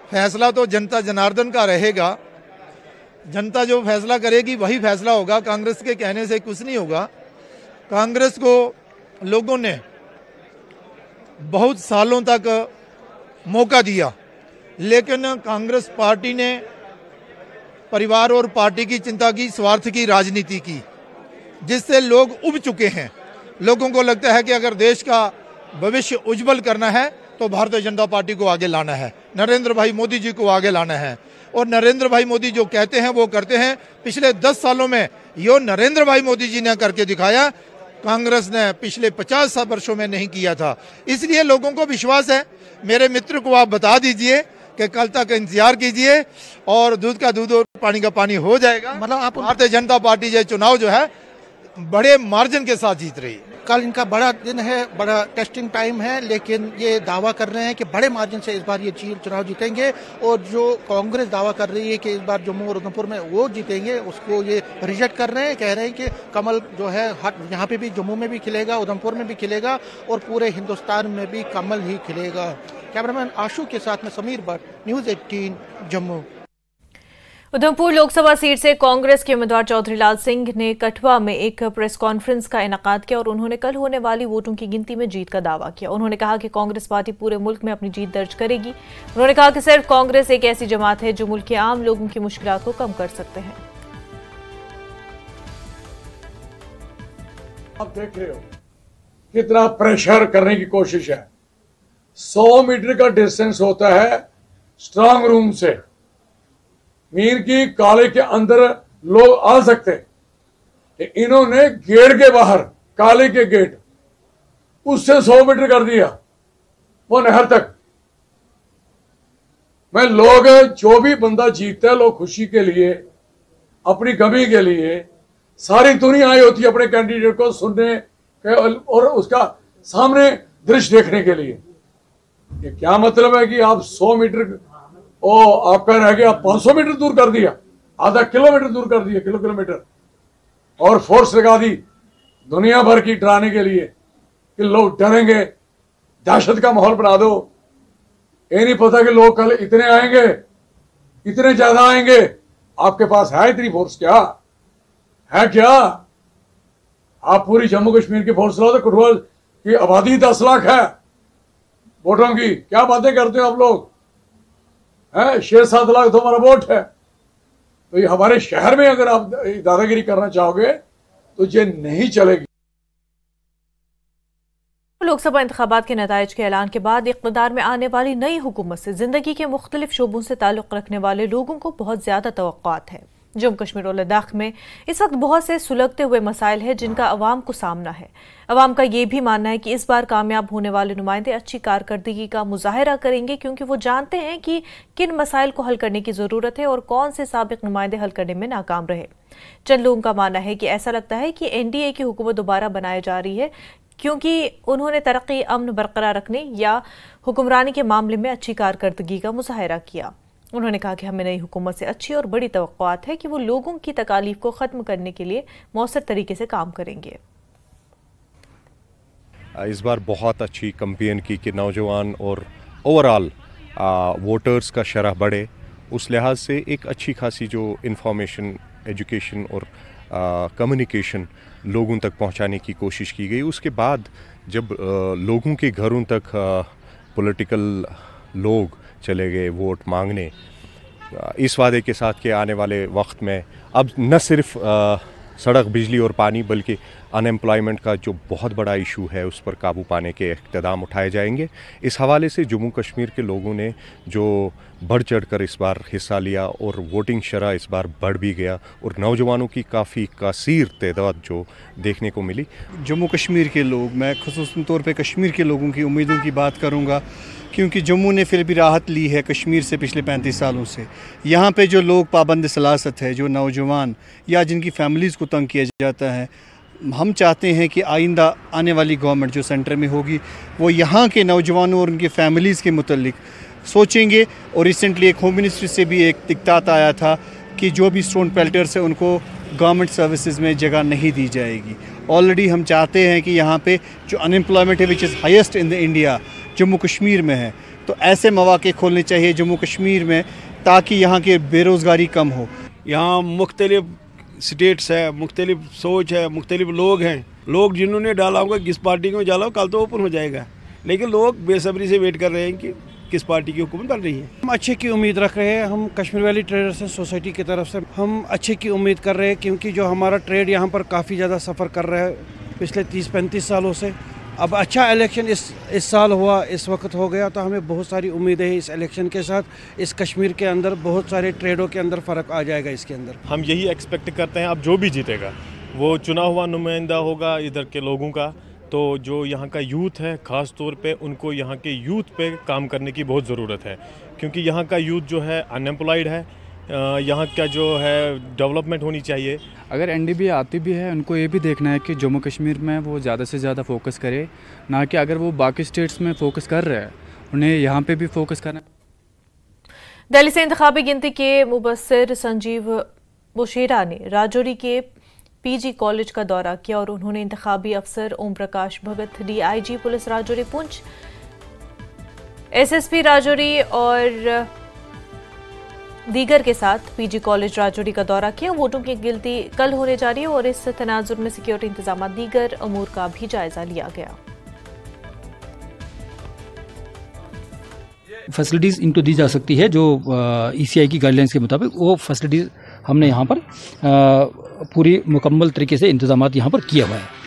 फैसला तो जनता जनार्दन का रहेगा। जनता जो फैसला करेगी वही फैसला होगा। कांग्रेस के कहने से कुछ नहीं होगा। कांग्रेस को लोगों ने बहुत सालों तक मौका दिया, लेकिन कांग्रेस पार्टी ने परिवार और पार्टी की चिंता की, स्वार्थ की राजनीति की, जिससे लोग उब चुके हैं। लोगों को लगता है कि अगर देश का भविष्य उज्जवल करना है तो भारतीय जनता पार्टी को आगे लाना है, नरेंद्र भाई मोदी जी को आगे लाना है। और नरेंद्र भाई मोदी जो कहते हैं वो करते हैं। पिछले 10 सालों में यो नरेंद्र भाई मोदी जी ने करके दिखाया। कांग्रेस ने पिछले 50 वर्षों में नहीं किया था। इसलिए लोगों को विश्वास है। मेरे मित्र को आप बता दीजिए कि कल तक इंतजार कीजिए और दूध का दूध और पानी का पानी हो जाएगा। मतलब आप भारतीय जनता पार्टी जो चुनाव जो है बड़े मार्जिन के साथ जीत रही है।
कल इनका बड़ा दिन है, बड़ा टेस्टिंग टाइम है, लेकिन ये दावा कर रहे हैं कि बड़े मार्जिन से इस बार ये चुनाव जीतेंगे। और जो कांग्रेस दावा कर रही है कि इस बार जम्मू और उधमपुर में वो जीतेंगे, उसको ये रिजेक्ट कर रहे हैं। कह रहे हैं कि कमल जो है यहाँ पे भी, जम्मू में भी खिलेगा, उधमपुर में भी खिलेगा और पूरे हिंदुस्तान में भी कमल ही खिलेगा। कैमरामैन आशु के साथ में समीर भट्ट, न्यूज़ 18 जम्मू।
उधमपुर लोकसभा सीट से कांग्रेस के उम्मीदवार चौधरी लाल सिंह ने कठुआ में एक प्रेस कॉन्फ्रेंस का इनेकाद किया और उन्होंने कल होने वाली वोटों की गिनती में जीत का दावा किया। उन्होंने कहा कि कांग्रेस पार्टी पूरे मुल्क में अपनी जीत दर्ज करेगी। उन्होंने कहा कि सिर्फ कांग्रेस एक ऐसी जमात है जो मुल्क के आम लोगों की मुश्किलात को कम कर सकते हैं।
आप देख रहे हो कितना प्रेशर करने की कोशिश है। 100 मीटर का डिस्टेंस होता है स्ट्रांग रूम से। मीर की काले के अंदर लोग आ सकते हैं, इन्होंने गेट के बाहर, काले के गेट, उससे 100 मीटर कर दिया वो नहर तक। मैं लोग, जो भी बंदा जीतता है, लोग खुशी के लिए, अपनी कमी के लिए, सारी दुनिया आई होती है अपने कैंडिडेट को सुनने और उसका सामने दृश्य देखने के लिए। ये क्या मतलब है कि आप 100 मीटर आपका रह गया, 500 मीटर दूर कर दिया, आधा किलोमीटर दूर कर दिया, किलोमीटर, और फोर्स लगा दी दुनिया भर की डराने के लिए कि लोग डरेंगे, दहशत का माहौल बना दो। ये नहीं पता कि लोग कल इतने आएंगे, इतने ज्यादा आएंगे। आपके पास है इतनी फोर्स? क्या है? क्या आप पूरी जम्मू कश्मीर की फोर्स लाओ तो कठुआ की आबादी 10 लाख है वोटों की। क्या बातें करते हो आप लोग? 6-7 लाख तो हमारा वोट है। तो ये हमारे शहर में अगर आप दादागिरी करना चाहोगे तो ये नहीं चलेगी।
लोकसभा इंतखाबात के नताइज के ऐलान के बाद इक़्तिदार में आने वाली नई हुकूमत से जिंदगी के मुख्तलिफ शोबों से ताल्लुक़ रखने वाले लोगों को बहुत ज्यादा तवक्कुआत है। जम्मू कश्मीर और लद्दाख में इस वक्त बहुत से सुलगते हुए मसाइल हैं जिनका अवाम को सामना है। अवाम का ये भी मानना है कि इस बार कामयाब होने वाले नुमाइंदे अच्छी कारकर्दगी का मुजाहिरा करेंगे, क्योंकि वो जानते हैं कि किन मसाइल को हल करने की ज़रूरत है और कौन से साबिक नुमाइंदे हल करने में नाकाम रहे। चंद लोगों का मानना है कि ऐसा लगता है कि NDA की हुकूमत दोबारा बनाई जा रही है, क्योंकि उन्होंने तरक्की, अमन बरकरार रखने या हुक्मरानी के मामले में अच्छी कारकर्दगी का मुजाहिरा किया। उन्होंने कहा कि हमें नई हुकूमत से अच्छी और बड़ी तवक्कुआत है कि वो लोगों की तकालीफ को ख़त्म करने के लिए मौसर तरीके से काम करेंगे।
इस बार बहुत अच्छी कैंपेन की कि नौजवान और ओवरऑल वोटर्स का शरह बढ़े, उस लिहाज से एक अच्छी खासी जो इंफॉर्मेशन, एजुकेशन और कम्युनिकेशन लोगों तक पहुंचाने की कोशिश की गई। उसके बाद जब लोगों के घरों तक पॉलिटिकल लोग चले गए वोट मांगने, इस वादे के साथ कि आने वाले वक्त में अब न सिर्फ सड़क, बिजली और पानी, बल्कि अनएम्प्लॉयमेंट का जो बहुत बड़ा इशू है उस पर काबू पाने के इक़्तिदाम उठाए जाएंगे। इस हवाले से जम्मू कश्मीर के लोगों ने जो बढ़ चढ़ कर इस बार हिस्सा लिया और वोटिंग शरह इस बार बढ़ भी गया और नौजवानों की काफ़ी कसीर तादाद जो देखने को मिली।
जम्मू कश्मीर के लोग, मैं ख़ुसूसन तौर पे कश्मीर के लोगों की उम्मीदों की बात करूँगा, क्योंकि जम्मू ने फिर भी राहत ली है कश्मीर से पिछले 35 सालों से। यहाँ पे जो लोग पाबंद सलासत है, जो नौजवान या जिनकी फैमिलीज़ को तंग किया जाता है, हम चाहते हैं कि आइंदा आने वाली गवर्नमेंट जो सेंटर में होगी वो यहाँ के नौजवानों और उनके फैमिलीज़ के मुतल्लिक सोचेंगे। और रिसेंटली एक होम मिनिस्ट्री से भी एक दिक्कत आया था कि जो भी स्टोन पेल्टर्स है उनको गवर्नमेंट सर्विसेज में जगह नहीं दी जाएगी। ऑलरेडी हम चाहते हैं कि यहाँ पे जो अनएम्प्लॉयमेंट है which is highest in the India, Jammu Kashmir में है, तो ऐसे मौके खोलने चाहिए जम्मू कश्मीर में ताकि यहाँ की बेरोज़गारी कम हो।
यहाँ मुख्तलिफ स्टेट्स है, मुख्तलिफ सोच है, मुख्तलिफ लोग हैं। लोग जिन्होंने डाला होगा किस पार्टी को डाला हो, कल तो ओपन हो जाएगा, लेकिन लोग बेसब्री से वेट कर रहे हैं कि किस पार्टी की हुकूमत बन रही है।
हम अच्छे की उम्मीद रख रहे हैं। हम कश्मीर वैली ट्रेडर्स सोसाइटी की तरफ से हम अच्छे की उम्मीद कर रहे हैं, क्योंकि जो हमारा ट्रेड यहाँ पर काफ़ी ज़्यादा सफ़र कर रहा है पिछले 30-35 सालों से। अब अच्छा इलेक्शन इस साल हुआ, इस वक्त हो गया, तो हमें बहुत सारी उम्मीदें हैं इस इलेक्शन के साथ। इस कश्मीर के अंदर बहुत सारे ट्रेडों के अंदर फ़र्क आ जाएगा इसके अंदर।
हम यही एक्सपेक्ट करते हैं अब जो भी जीतेगा वो चुना हुआ नुमाइंदा होगा इधर के लोगों का, तो जो यहाँ का यूथ है ख़ास तौर पे उनको यहाँ के यूथ पे काम करने की बहुत ज़रूरत है, क्योंकि यहाँ का यूथ जो है अनएम्प्लॉयड है। यहाँ का जो है डेवलपमेंट होनी चाहिए।
अगर एनडीबी आती भी है, उनको ये भी देखना है कि जम्मू कश्मीर में वो ज़्यादा से ज़्यादा फोकस करे, ना कि अगर वो बाकी स्टेट्स में फोकस कर रहे हैं उन्हें यहाँ पे भी फोकस करना।
दिल्ली से इंतखाबी गिनती के मुबस्सिर संजीव बुशेरा ने राजौरी के पीजी कॉलेज का दौरा किया और उन्होंने इंतखाबी अफसर Om Prakash Bhagat, DIG police Rajouri Poonch, SSP Rajouri और दीगर के साथ पीजी कॉलेज राजौरी का दौरा किया। वोटों की गिनती कल होने जा रही है और इस तनाजुर में सिक्योरिटी इंतजाम दीगर अमूर का भी जायजा लिया गया।
फैसिलिटीज़ इनको दी जा सकती है जो ईसीआई की गाइडलाइंस के मुताबिक, वो फैसिलिटीज़ हमने यहाँ पर पूरी मुकम्मल तरीके से इंतजाम यहाँ पर किया हुआ है।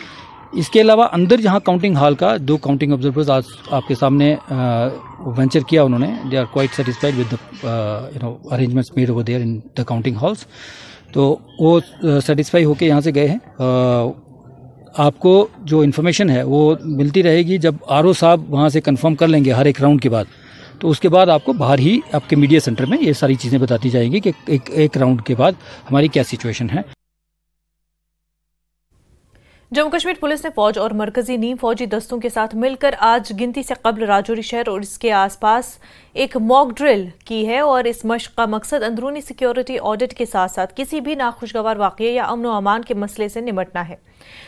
इसके अलावा अंदर जहाँ काउंटिंग हॉल का 2 काउंटिंग ऑब्जर्वर्स आज आपके सामने वेंचर किया उन्होंने। They are quite satisfied with the arrangements made over there in the counting halls. तो वो सेटिस्फाई होके यहाँ से गए हैं। आपको जो इन्फॉर्मेशन है वो मिलती रहेगी जब आरओ साहब वहाँ से कंफर्म कर लेंगे हर एक राउंड के बाद, तो उसके बाद आपको बाहर ही आपके मीडिया सेंटर में ये सारी चीज़ें बताती जाएंगी कि एक राउंड के बाद हमारी क्या सिचुएशन है।
जम्मू कश्मीर पुलिस ने फौज और मरकजी नीम फौजी दस्तों के साथ मिलकर आज गिनती से कबल राजौरी शहर और इसके आसपास एक मॉक ड्रिल की है और इस मश्क का मकसद अंदरूनी सिक्योरिटी ऑडिट के साथ साथ किसी भी नाखुशगवार वाक़ये या अमन व अमान के मसले से निपटना है।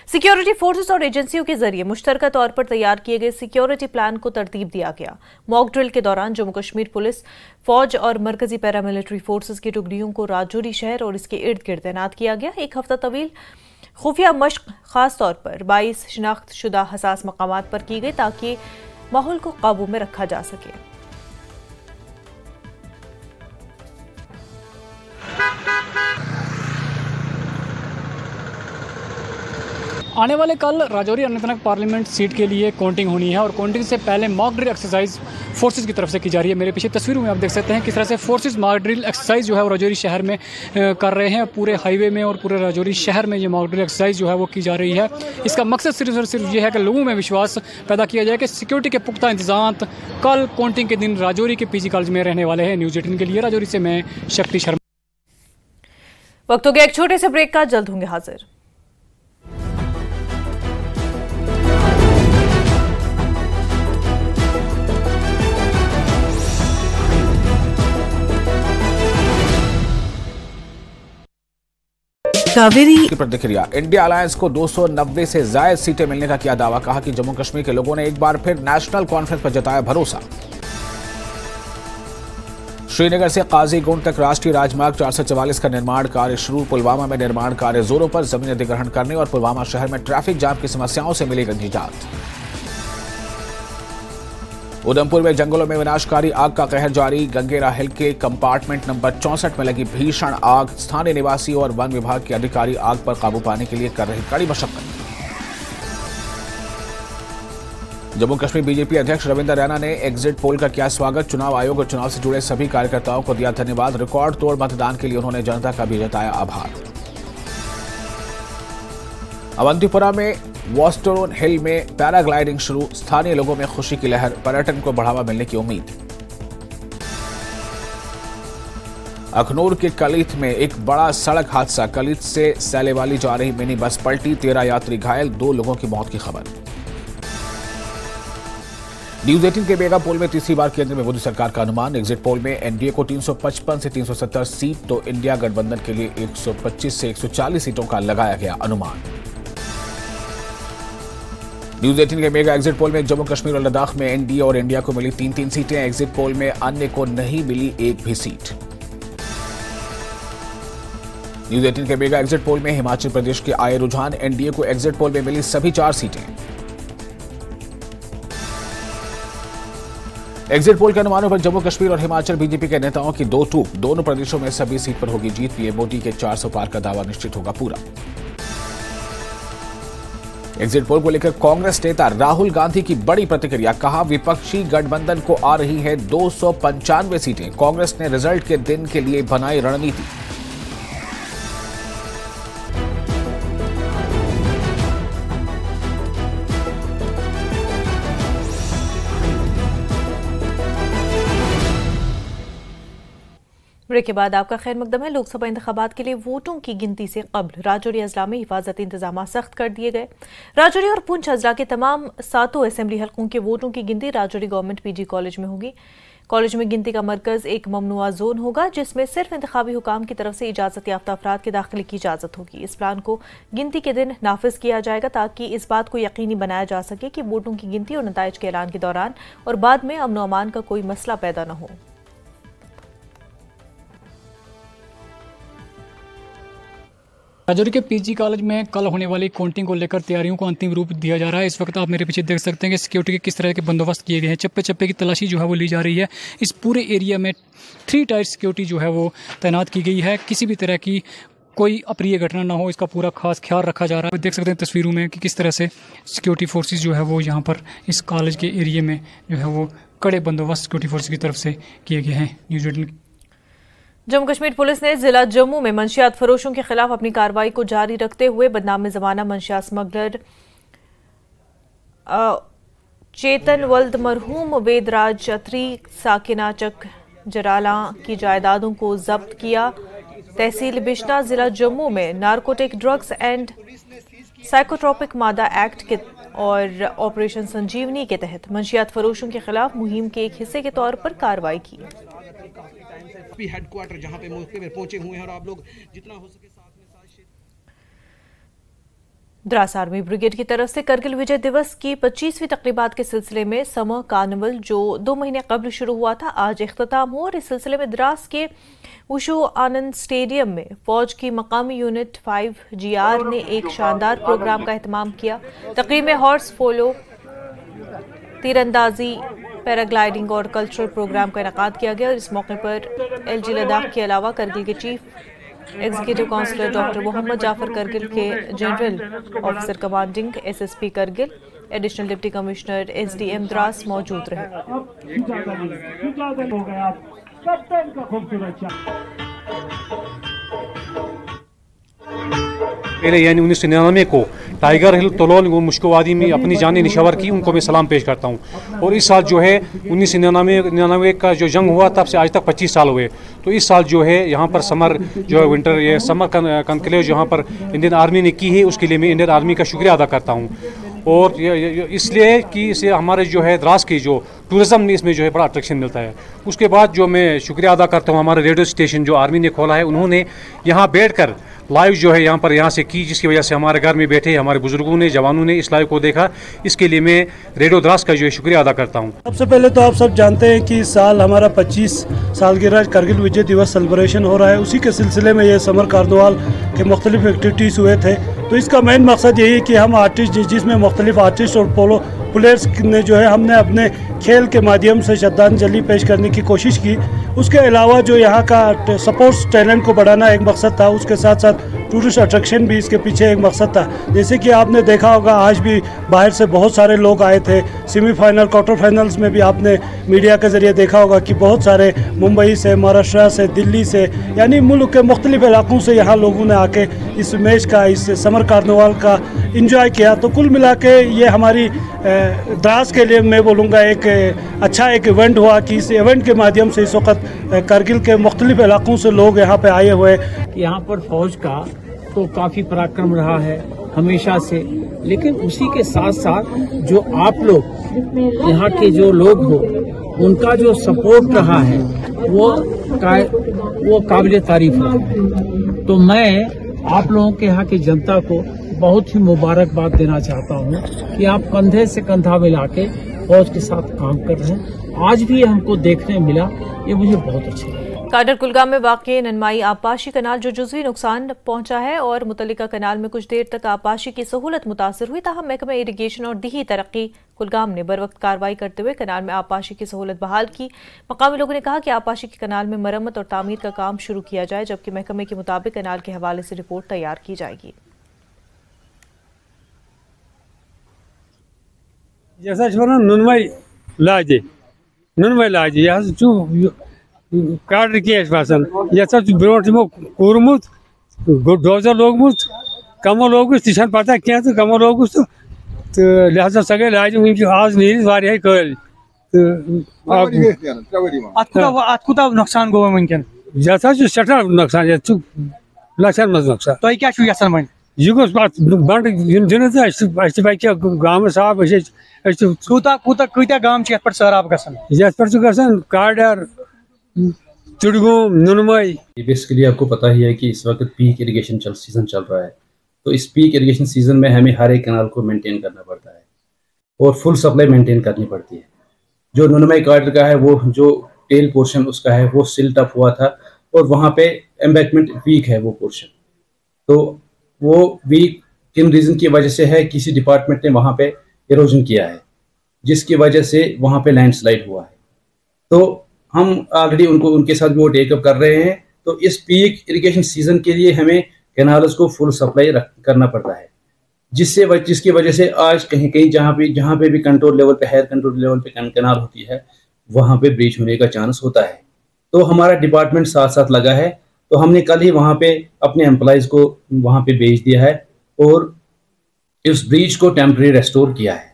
सिक्योरिटी फोर्सेस और एजेंसियों के जरिए मुश्तरका तौर पर तैयार किए गए सिक्योरिटी प्लान को तरतीब दिया गया। मॉक ड्रिल के दौरान जम्मू कश्मीर पुलिस, फौज और मरकजी पैरामिलिट्री फोर्सेस की टुकड़ियों को राजौरी शहर और इसके इर्द गिर्द तैनात किया गया। एक हफ्ता तवील खुफिया मश्क खास तौर पर 22 शिनाख्त शुदा हसास मकामात पर की गई ताकि माहौल को काबू में रखा जा सके।
आने वाले कल राजौरी अनंतनाग पार्लियामेंट सीट के लिए काउंटिंग होनी है और काउंटिंग से पहले मॉक ड्रिल एक्सरसाइज फोर्सेस की तरफ से की जा रही है। मेरे पीछे तस्वीरों में आप देख सकते हैं किस तरह से फोर्सेस मॉक ड्रिल एक्सरसाइज जो है वो राजौरी शहर में कर रहे हैं। पूरे हाईवे में और पूरे राजौरी शहर में ये मॉक ड्रिल एक्सरसाइज जो है वो की जा रही है। इसका मकसद सिर्फ और सिर्फ ये है कि लोगों में विश्वास पैदा किया जाए कि सिक्योरिटी के पुख्ता इंतजाम कल काउंटिंग के दिन राजौरी के पीजी कॉलेज में रहने वाले हैं। न्यूज़ 18 के लिए राजौरी से मैं शक्ति शर्मा।
वक्त हो गया एक छोटे से ब्रेक का, जल्द होंगे हाजिर।
कावेरी की प्रतिक्रिया। इंडिया अलायंस को 290 से ज्यादा सीटें मिलने का किया दावा। कहा कि जम्मू कश्मीर के लोगों ने एक बार फिर नेशनल कॉन्फ्रेंस पर जताया भरोसा। श्रीनगर से काजीगुंड तक राष्ट्रीय राजमार्ग 444 का निर्माण कार्य शुरू। पुलवामा में निर्माण कार्य जोरों पर। जमीन अधिग्रहण करने और पुलवामा शहर में ट्रैफिक जाम की समस्याओं से मिलेगी निजात। उधमपुर में जंगलों में विनाशकारी आग का कहर जारी। गंगेरा हिल के कंपार्टमेंट नंबर 64 में लगी भीषण आग। स्थानीय निवासी और वन विभाग के अधिकारी आग पर काबू पाने के लिए कर रहे कड़ी मशक्कत। जम्मू कश्मीर बीजेपी अध्यक्ष रविंदर रैना ने एग्जिट पोल का किया स्वागत। चुनाव आयोग और चुनाव से जुड़े सभी कार्यकर्ताओं को दिया धन्यवाद। रिकॉर्ड तोड़ मतदान के लिए उन्होंने जनता का भी जताया आभार। अवंतीपुरा में वॉस्टोन हिल में पैराग्लाइडिंग शुरू। स्थानीय लोगों में खुशी की लहर। पर्यटन को बढ़ावा मिलने की उम्मीद। अखनूर के कलीथ में एक बड़ा सड़क हादसा। कलीथ से सैलेवाली जा रही मिनी बस पलटी। 13 यात्री घायल, 2 लोगों की मौत की खबर। न्यूज़ 18 के मेगा पोल में तीसरी बार केंद्र में मोदी सरकार का अनुमान। एग्जिट पोल में एनडीए को 355 से 370 सीट तो इंडिया गठबंधन के लिए 125 से 140 सीटों का लगाया गया अनुमान। न्यूज़ 18 के मेगा एग्जिट पोल में जम्मू कश्मीर और लद्दाख में एनडीए और इंडिया को मिली 3-3 सीटें। एग्जिट पोल में अन्य को नहीं मिली एक भी सीट। न्यूज़ 18 के मेगा एग्जिट पोल में हिमाचल प्रदेश के आए रुझान। एनडीए को एग्जिट पोल में मिली सभी 4 सीटें। एग्जिट पोल के अनुमानों पर जम्मू कश्मीर और हिमाचल बीजेपी के नेताओं की 2 टूक। दोनों प्रदेशों में सभी सीट पर होगी जीत। पीएम मोदी के 400 पार का दावा निश्चित होगा पूरा। एग्जिट पोल को लेकर कांग्रेस नेता राहुल गांधी की बड़ी प्रतिक्रिया। कहा विपक्षी गठबंधन को आ रही है 295 सीटें। कांग्रेस ने रिजल्ट के दिन के लिए बनाई रणनीति।
ब्रेक के बाद आपका खैर मकदम है। लोकसभा इंतखाबात के लिए वोटों की गिनती से कबल राजौरी अजला में हिफाजती इंतजाम सख्त कर दिए गए। राजौरी और पुंछ अजला के तमाम 7 असेंबली हलकों के वोटों की गिनती राजौरी गवर्नमेंट पीजी कॉलेज में होगी। कॉलेज में गिनती का मरकज एक ममनुआ जोन होगा, जिसमें सिर्फ इंतखाबी हुकाम की तरफ से इजाजत याफ्ता अफराद के दाखिले की इजाजत होगी। इस प्लान को गिनती के दिन नाफिज किया जाएगा ताकि इस बात को यकीनी बनाया जा सके कि वोटों की गिनती और नताइज के ऐलान के दौरान और बाद में अमन व अमान का कोई मसला पैदा न हो।
राजौरी के पीजी कॉलेज में कल होने वाली काउंटिंग को लेकर तैयारियों को अंतिम रूप दिया जा रहा है। इस वक्त आप मेरे पीछे देख सकते हैं कि सिक्योरिटी के किस तरह के बंदोबस्त किए गए हैं। चप्पे चप्पे की तलाशी जो है वो ली जा रही है। इस पूरे एरिया में 3 टायर सिक्योरिटी जो है वो तैनात की गई है। किसी भी तरह की कोई अप्रिय घटना ना हो, इसका पूरा खास ख्याल रखा जा रहा है। देख सकते हैं तस्वीरों में कि किस तरह से सिक्योरिटी फोर्सेज जो है वो यहाँ पर इस कॉलेज के एरिया में जो है वो कड़े बंदोबस्त सिक्योरिटी फोर्स की तरफ से किए गए हैं। न्यूज़ 18
जम्मू कश्मीर पुलिस ने जिला जम्मू में मंशियात फरोशों के खिलाफ अपनी कार्रवाई को जारी रखते हुए बदनाम जमाना मंशियात स्मगलर चेतन वल्द मरहूम वेदराज अत्री साकिना चक जराला की जायदादों को जब्त किया। तहसील बिश्ना जिला जम्मू में नारकोटिक ड्रग्स एंड साइकोट्रोपिक मादा एक्ट के और ऑपरेशन संजीवनी के तहत मंशियात फरोशों के खिलाफ मुहिम के एक हिस्से के तौर पर कार्रवाई की।
हेडक्वार्टर जहां पे मौके पर पहुंचे हुए हैं और आप लोग जितना हो सके साथ में
द्रास आर्मी ब्रिगेड की तरफ से करगिल विजय दिवस की 25वीं तकरीबात के सिलसिले में समर कार्निवल जो 2 महीने कबल शुरू हुआ था आज इख्तिताम हुआ और इस सिलसिले में द्रास के उशु आनंद स्टेडियम में फौज की मकामी यूनिट 5GR ने एक शानदार प्रोग्राम का एहतमाम किया। तकरीब में हॉर्स पोलो, तीरंदाजी, पैराग्लाइडिंग और कल्चरल प्रोग्राम का इनेकाद किया गया और इस मौके पर LG लद्दाख के अलावा करगिल के chief executive councillor doctor Mohammad Jafar, Kargil के general officer commanding SSP Kargil, additional deputy commissioner SDM Drass मौजूद रहे।
पहले यानी 1999 को टाइगर हिल तलोल वो मुश्कोवादी में अपनी जानें निशावर की, उनको मैं सलाम पेश करता हूँ। और इस साल जो है 1999 का जो जंग हुआ तब से आज तक 25 साल हुए। तो इस साल जो है यहाँ पर समर जो है विंटर ये समर कॉन्क्लेव जो यहाँ पर इंडियन आर्मी ने की है उसके लिए मैं इंडियन आर्मी का शुक्रिया अदा करता हूँ। और इसलिए कि इससे हमारे जो है द्रास की जो टूरिज़्म में इसमें जो है बड़ा अट्रैक्शन मिलता है। उसके बाद जो मैं शुक्रिया अदा करता हूँ हमारे रेडियो स्टेशन जो आर्मी ने खोला है, उन्होंने यहाँ बैठकर लाइव जो है यहाँ से की, जिसकी वजह से हमारे घर में बैठे हमारे बुजुर्गों ने जवानों ने इस लाइव को देखा। इसके लिए मैं रेडियो द्रास का जो है शुक्रिया अदा करता हूँ।
सबसे पहले तो आप सब जानते हैं कि इस साल हमारा 25 सालगिरह करगिल विजय दिवस सेलिब्रेशन हो रहा है। उसी के सिलसिले में ये समर कार्निवाल के मुख्तलिफ एक्टिविटीज़ हुए थे। तो इसका मेन मकसद यही है कि हम आर्टिस्ट जिसमें मुख्तलिफ आर्टिस्ट और पोलो प्लेयर्स ने जो है हमने अपने खेल के माध्यम से श्रद्धांजलि पेश करने की कोशिश की। उसके अलावा जो यहाँ का स्पोर्ट्स टैलेंट को बढ़ाना एक मकसद था, उसके साथ साथ टूरिस्ट अट्रैक्शन भी इसके पीछे एक मकसद था। जैसे कि आपने देखा होगा आज भी बाहर से बहुत सारे लोग आए थे। सेमीफाइनल क्वार्टर फाइनल्स में भी आपने मीडिया के ज़रिए देखा होगा कि बहुत सारे मुंबई से, महाराष्ट्र से, दिल्ली से, यानी मुल्क के मुख्तलिफ इलाकों से यहाँ लोगों ने आके इस मैच का, इस समर कार्निवाल का इंजॉय किया। तो कुल मिला के ये हमारी द्रास के लिए मैं बोलूँगा एक अच्छा एक इवेंट हुआ कि इस इवेंट के माध्यम से इस वक्त करगिल के मुख्तलिफ इलाकों से लोग यहाँ पे आए हुए।
यहाँ पर फौज का तो काफ़ी पराक्रम रहा है हमेशा से, लेकिन उसी के साथ साथ जो आप लोग यहाँ के जो लोग हो उनका जो सपोर्ट रहा है वो काबिल तारीफ है। तो मैं आप लोगों के यहाँ की जनता को बहुत ही मुबारकबाद देना चाहता हूँ कि आप कंधे से कंधा मिला के फौज के साथ काम कर रहे हैं। आज भी हमको देखने मिला, ये मुझे बहुत अच्छा लगा।
काडर कुलगाम में वाक़ ननमाई आबपाशी कनाल जो जुज़वी नुकसान पहुंचा है और मुतल्लिका कनाल में कुछ देर तक आबपाशी की सहूलत मुतासर हुई। ताहम महकमा इरिगेशन और दिही तरक्की कुलगाम ने बर वक्त कार्रवाई करते हुए कनाल में आबपाशी की सहूलत बहाल की। मकामी लोगों ने कहा कि आबपाशी के कनाल में मरम्मत और तामीर का काम शुरू किया जाए, जबकि महकमे के मुताबिक कनाल के हवाले से रिपोर्ट तैयार की जाएगी।
जैसा नुनवाई लाजे यह काडर केस बसान ये ब्रो कूर्मुत डोजर लोगमुत कमो लोगुस तह पता क्या तो कमो लोगुस तो लिहाजा सह गई लाज आज नीर वारिया कल
अत नुकसान गो वनकन
यथा सठा नुकसान ये लक्षन मज नुकसान
तुम क्या यसान वन
यह गोस बंड दिन तो बच्चे गाँव साफ
कूत गाँव पे सैराब गसान
ये पे काडर चिड़गुम नुनमई।
बेसिकली आपको पता ही है कि इस वक्त पीक इरिगेशन सीजन चल रहा है, तो इस पीक इरिगेशन सीजन में हमें हर एक कैनाल को मेंटेन करना पड़ता है और फुल सप्लाई मेंटेन करनी पड़ती है। जो नुनमई काडर का है वो जो टेल पोर्शन उसका है वो सिल्ट अप हुआ था और वहाँ पे एम्बैंकमेंट वीक है वो पोर्शन, तो वो वीक किन रीज़न की वजह से है, किसी डिपार्टमेंट ने वहाँ पे इरोजन किया है जिसकी वजह से वहाँ पे लैंडस्लाइड हुआ है। तो हम ऑलरेडी उनके साथ भी वो टेकअप कर रहे हैं। तो इस पीक इरिगेशन सीजन के लिए हमें कैनाल्स को फुल सप्लाई करना पड़ता है, जिसकी वजह से आज कहीं जहाँ पे भी कंट्रोल लेवल पे हायर कंट्रोल लेवल पे कैनाल होती है वहाँ पे ब्रीच होने का चांस होता है। तो हमारा डिपार्टमेंट साथ साथ लगा है, तो हमने कल ही वहाँ पे अपने एम्प्लॉइज को वहाँ पे भेज दिया है और इस ब्रीच को टेम्परेरी रेस्टोर किया है।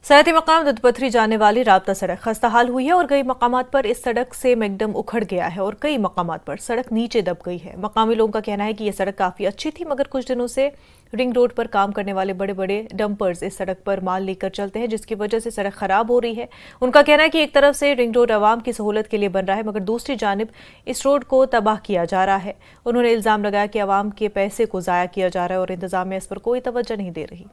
सैयदी मकाम दुधपथरी जाने वाली राब्ता सड़क खस्ता हाल हुई है और कई मकामात पर इस सड़क से मैकडम उखड़ गया है और कई मकामात पर सड़क नीचे दब गई है। मकामी लोगों का कहना है कि यह सड़क काफ़ी अच्छी थी, मगर कुछ दिनों से रिंग रोड पर काम करने वाले बड़े बड़े डंपर्स इस सड़क पर माल लेकर चलते हैं, जिसकी वजह से सड़क खराब हो रही है। उनका कहना है कि एक तरफ से रिंग रोड आवाम की सहूलत के लिए बन रहा है, मगर दूसरी जानिब इस रोड को तबाह किया जा रहा है। उन्होंने इल्ज़ाम लगाया कि आवाम के पैसे को ज़ाया किया जा रहा है और इंतजामिया इस पर कोई तवज्जो नहीं दे रही।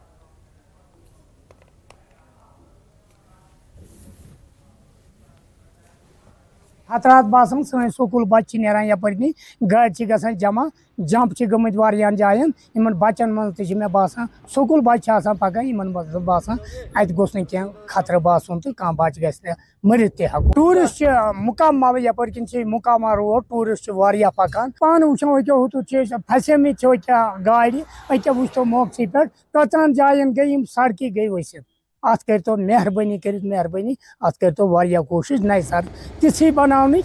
खतरात बासन सन स्कूल बच्चे नान यपरि गाड़ी गसान जमा जंप गमित वारियान जायन इन बच्चन मज मे बासान स्कूल बच्चे पकान इन बासान अत गोस न खतर बासन तो कह बच्चे गि मरित तक। टूरिस्ट मुकाम यपर किन मुकाम रोड टूरिस्ट वारिया पकान पान वो अक्या फसमित गाड़ी अक्या वो मौके पे कतरन जायन गई सड़क गई वसित। अत करो मेहरबानी मेहरबानी अत करो वारिया कोशिश नई सर ति बनाने